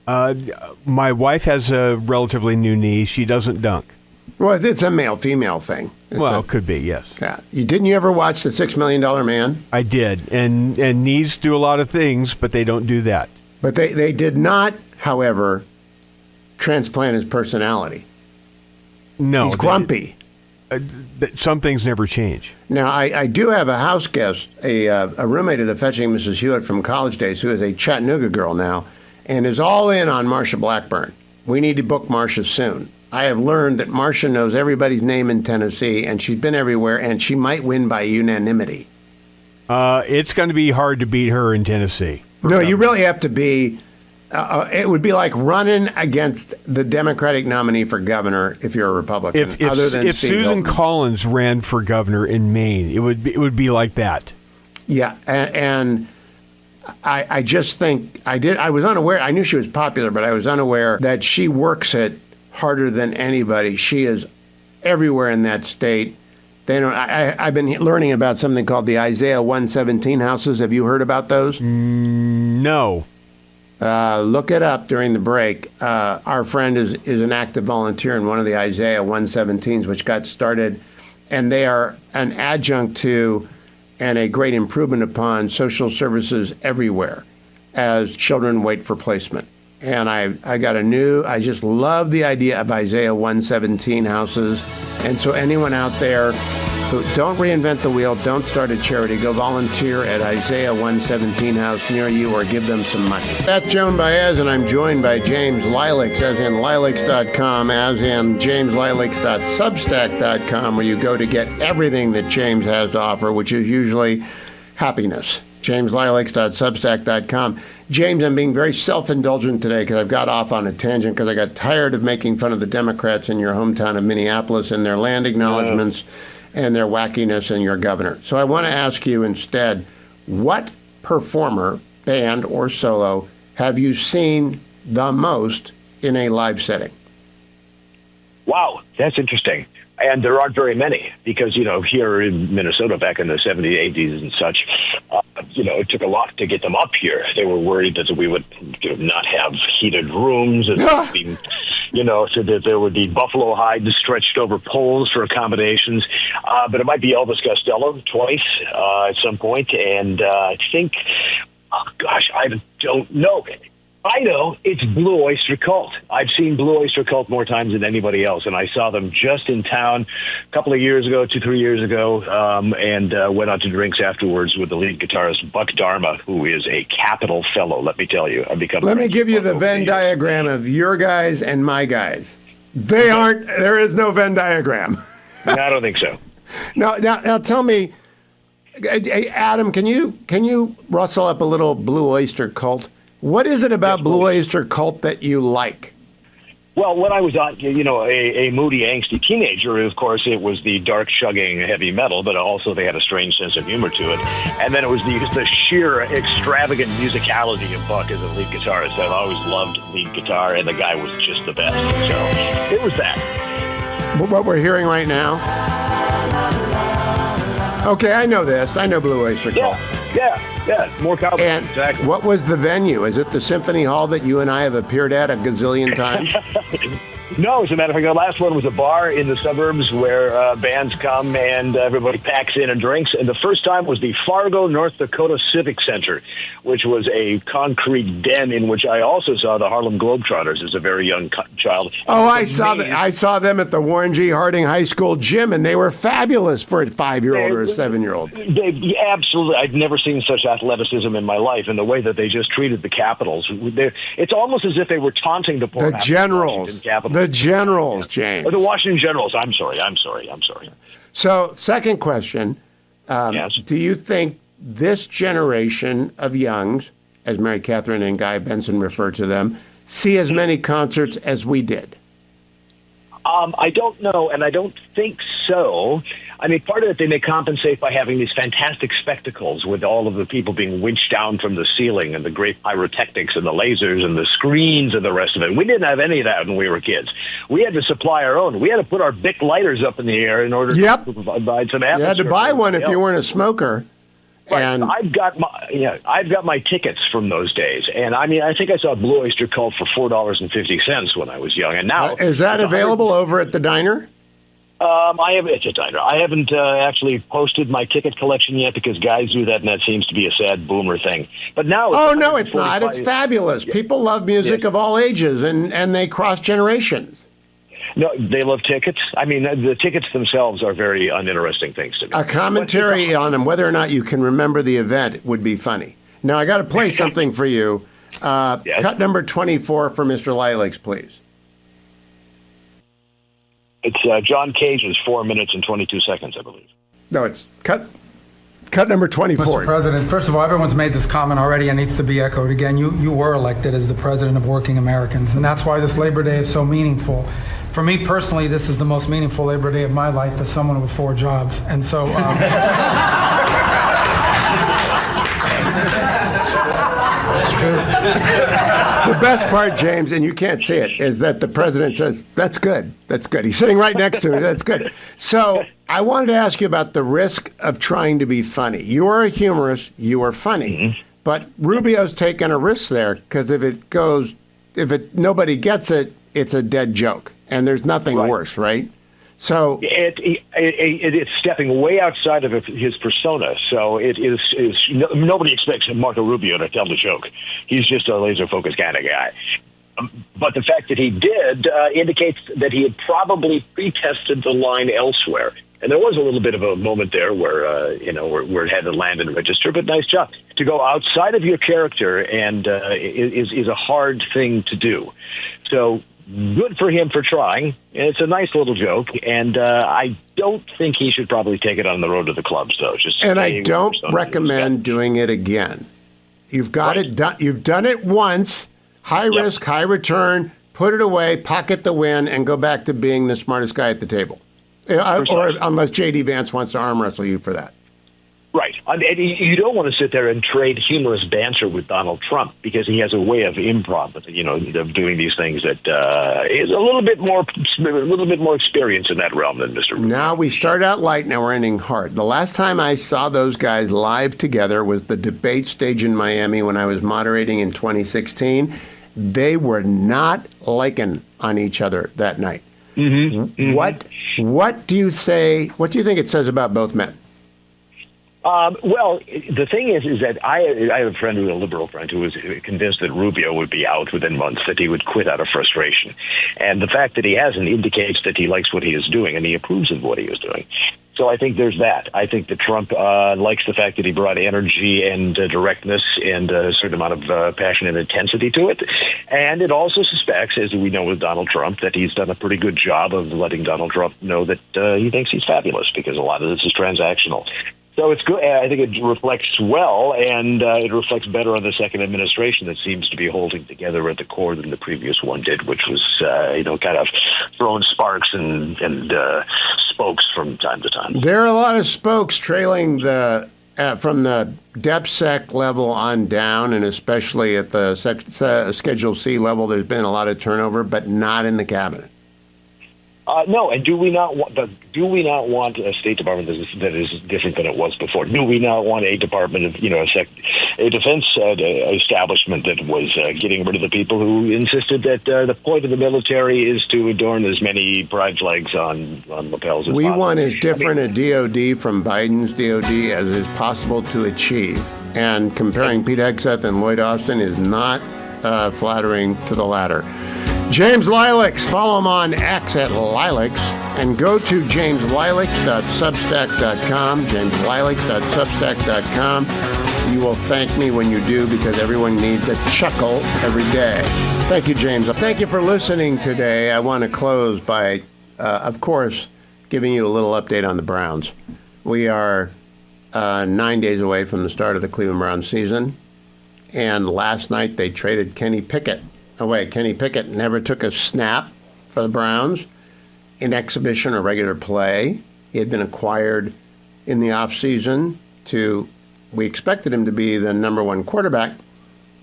My wife has a relatively new knee. She doesn't dunk. Well, it's a male-female thing. It could be, yes. Yeah. Didn't you ever watch The $6 Million Man? I did. And knees do a lot of things, but they don't do that. But they did not, however, transplant his personality. No. He's grumpy. Some things never change. Now, I do have a house guest, a roommate of the fetching Mrs. Hewitt from college days, who is a Chattanooga girl now. and is all in on Marsha Blackburn. We need to book Marsha soon. I have learned that Marsha knows everybody's name in Tennessee, and she's been everywhere, and she might win by unanimity. It's going to be hard to beat her in Tennessee. No, you really have to be. It would be like running against the Democratic nominee for governor if you're a Republican. If Susan Collins ran for governor in Maine, it would be like that. Yeah, and I just think I was unaware. I knew she was popular, but I was unaware that she works it harder than anybody. She is everywhere in that state. They don't. I've been learning about something called the Isaiah 117 houses. Have you heard about those? No. Look it up during the break. Our friend is an active volunteer in one of the Isaiah 117s, which got started, and they are an adjunct to and a great improvement upon social services everywhere as children wait for placement. And I just love the idea of Isaiah 117 houses. And so anyone out there who don't reinvent the wheel, don't start a charity, go volunteer at Isaiah 117 house near you or give them some money. That's Joan Baez, and I'm joined by James Lilacs, as in lilacs.com, as in jameslilacs.substack.com, where you go to get everything that James has to offer, which is usually happiness. jameslilacs.substack.com. James, I'm being very self-indulgent today because I've got off on a tangent because I got tired of making fun of the Democrats in your hometown of Minneapolis and their land acknowledgments and their wackiness and your governor. So I want to ask you instead, what performer, band, or solo have you seen the most in a live setting? Wow, that's interesting. And there aren't very many because, here in Minnesota back in the 70s, 80s and such, it took a lot to get them up here. They were worried that we would not have heated rooms and, so that there would be buffalo hides stretched over poles for accommodations. But it might be Elvis Costello twice at some point. And I think, I don't know. I know it's Blue Oyster Cult. I've seen Blue Oyster Cult more times than anybody else, and I saw them just in town a couple of years ago, 2-3 years ago, and went out to drinks afterwards with the lead guitarist Buck Dharma, who is a capital fellow. Let me tell you, Let me give you the Venn diagram of your guys and my guys. They aren't. There is no Venn diagram. I don't think so. Now tell me, Adam, can you rustle up a little Blue Oyster Cult? What is it about Blue Oyster Cult that you like? Well, when I was a moody, angsty teenager, of course, it was the dark, chugging heavy metal, but also they had a strange sense of humor to it. And then it was the sheer extravagant musicality of Buck as a lead guitarist. I've always loved lead guitar, and the guy was just the best. So it was that. What we're hearing right now? Okay, I know this. I know Blue Oyster Cult. Yeah, more cowboys. And exactly. What was the venue? Is it the Symphony Hall that you and I have appeared at a gazillion times? No, as a matter of fact, the last one was a bar in the suburbs where bands come and everybody packs in and drinks. And the first time was the Fargo, North Dakota Civic Center, which was a concrete den in which I also saw the Harlem Globetrotters as a very young child. Oh, I saw them at the Warren G. Harding High School gym, and they were fabulous for a 5-year-old or a 7-year-old. They absolutely. I've never seen such athleticism in my life, and the way that they just treated the Capitals. It's almost as if they were taunting the poor Generals. The Generals, James. Or the Washington Generals. I'm sorry. So, second question. Yes. Do you think this generation of youngs, as Mary Catherine and Guy Benson refer to them, see as many concerts as we did? I don't know, and I don't think so. I mean, part of it, they may compensate by having these fantastic spectacles with all of the people being winched down from the ceiling and the great pyrotechnics and the lasers and the screens and the rest of it. We didn't have any of that when we were kids. We had to supply our own. We had to put our Bic lighters up in the air in order to provide some atmosphere. You had to buy one if you weren't a smoker. Right. And I've got my tickets from those days, and I mean, I think I saw Blue Oyster Cult for $4.50 when I was young, and now is that available over at the diner? It's a diner. I haven't actually posted my ticket collection yet because guys do that, and that seems to be a sad boomer thing. But now, no, it's not. It's fabulous. People love music of all ages, and they cross generations. No, they love tickets. I mean, the tickets themselves are very uninteresting things to me. A commentary on them, whether or not you can remember the event, would be funny. Now, I got to play something for you. Yes. Cut number 24 for Mr. Lilacs, please. It's John Cage's 4 minutes and 22 seconds, I believe. No, it's cut number 24. Mr. President, first of all, everyone's made this comment already and needs to be echoed again. You were elected as the president of working Americans, and that's why this Labor Day is so meaningful. For me personally, this is the most meaningful Labor Day of my life as someone with 4 jobs. And so... It's true. The best part, James, and you can't see it, is that the president says, that's good. That's good. He's sitting right next to me. That's good. So I wanted to ask you about the risk of trying to be funny. You are a humorist. You are funny. Mm-hmm. But Rubio's taken a risk there because if nobody gets it, it's a dead joke. And there's nothing worse, right? So it's stepping way outside of his persona. So it is nobody expects Marco Rubio to tell the joke. He's just a laser focused kind of guy. But the fact that he did indicates that he had probably pre-tested the line elsewhere. And there was a little bit of a moment there where it had to land and register. But nice job. To go outside of your character and is a hard thing to do. So. Good for him for trying. It's a nice little joke, and I don't think he should probably take it on the road to the clubs, though. And I don't recommend doing it again. You've got it done. You've done it once. High risk, high return. Put it away, pocket the win, and go back to being the smartest guy at the table. Or unless J.D. Vance wants to arm wrestle you for that. Right. And you don't want to sit there and trade humorous banter with Donald Trump because he has a way of improv, of doing these things that is a little bit more experience in that realm than Mr. Rubio. Now we start out light, now we're ending hard. The last time I saw those guys live together was the debate stage in Miami when I was moderating in 2016. They were not liking on each other that night. Mm-hmm. Mm-hmm. What do you say? What do you think it says about both men? Well, the thing is that I have a liberal friend, who was convinced that Rubio would be out within months, that he would quit out of frustration. And the fact that he hasn't indicates that he likes what he is doing and he approves of what he is doing. So I think there's that. I think that Trump likes the fact that he brought energy and directness and a certain amount of passion and intensity to it. And it also suspects, as we know with Donald Trump, that he's done a pretty good job of letting Donald Trump know that he thinks he's fabulous, because a lot of this is transactional. So it's good. I think it reflects well, and it reflects better on the second administration that seems to be holding together at the core than the previous one did, which was, kind of throwing sparks and spokes from time to time. There are a lot of spokes trailing from the DepSec level on down, and especially at the Schedule C level. There's been a lot of turnover, but not in the cabinet. No, and do we not want a State Department that is different than it was before? Do we not want a department of a defense establishment that was getting rid of the people who insisted that the point of the military is to adorn as many pride flags on lapels as possible? We want as different a DOD from Biden's DOD as is possible to achieve, and comparing Pete Hegseth and Lloyd Austin is not flattering to the latter. James Lilacs, follow him on X at Lilacs, and go to jameslilacs.substack.com, jameslilacs.substack.com. You will thank me when you do, because everyone needs a chuckle every day. Thank you, James. Thank you for listening today. I want to close by, of course, giving you a little update on the Browns. We are 9 days away from the start of the Cleveland Browns season, and last night they traded Kenny Pickett away. Kenny Pickett never took a snap for the Browns in exhibition or regular play. He had been acquired in the offseason we expected him to be the number one quarterback,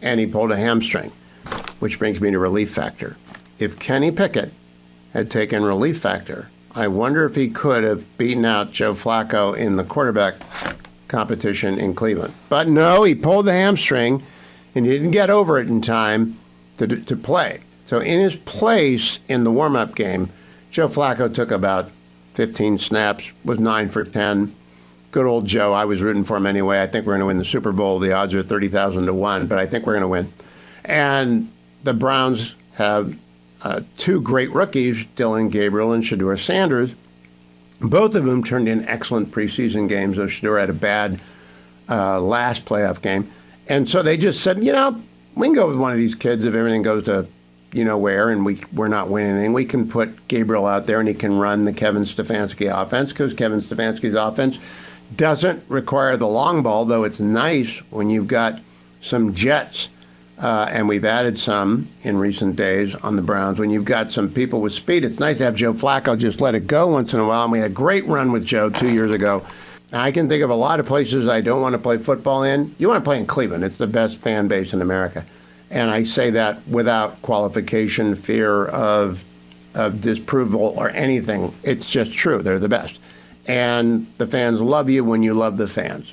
and he pulled a hamstring, which brings me to relief factor. If Kenny Pickett had taken relief factor, I wonder if he could have beaten out Joe Flacco in the quarterback competition in Cleveland. But no, he pulled the hamstring, and he didn't get over it in time to play. So in his place in the warm-up game, Joe Flacco took about 15 snaps, was 9 for 10. Good old Joe. I was rooting for him anyway. I think we're going to win the Super Bowl. The odds are 30,000 to 1, but I think we're going to win. And the Browns have two great rookies, Dylan Gabriel and Shedeur Sanders, both of whom turned in excellent preseason games, though Shedeur had a bad last playoff game. And so they just said, we can go with one of these kids if everything goes to you know where, and we're not winning anything. We can put Gabriel out there, and he can run the Kevin Stefanski offense, because Kevin Stefanski's offense doesn't require the long ball, though it's nice when you've got some jets, and we've added some in recent days on the Browns. When you've got some people with speed, it's nice to have Joe Flacco just let it go once in a while, and we had a great run with Joe 2 years ago. I can think of a lot of places I don't want to play football in. You want to play in Cleveland. It's the best fan base in America. And I say that without qualification, fear of disapproval or anything. It's just true. They're the best. And the fans love you when you love the fans.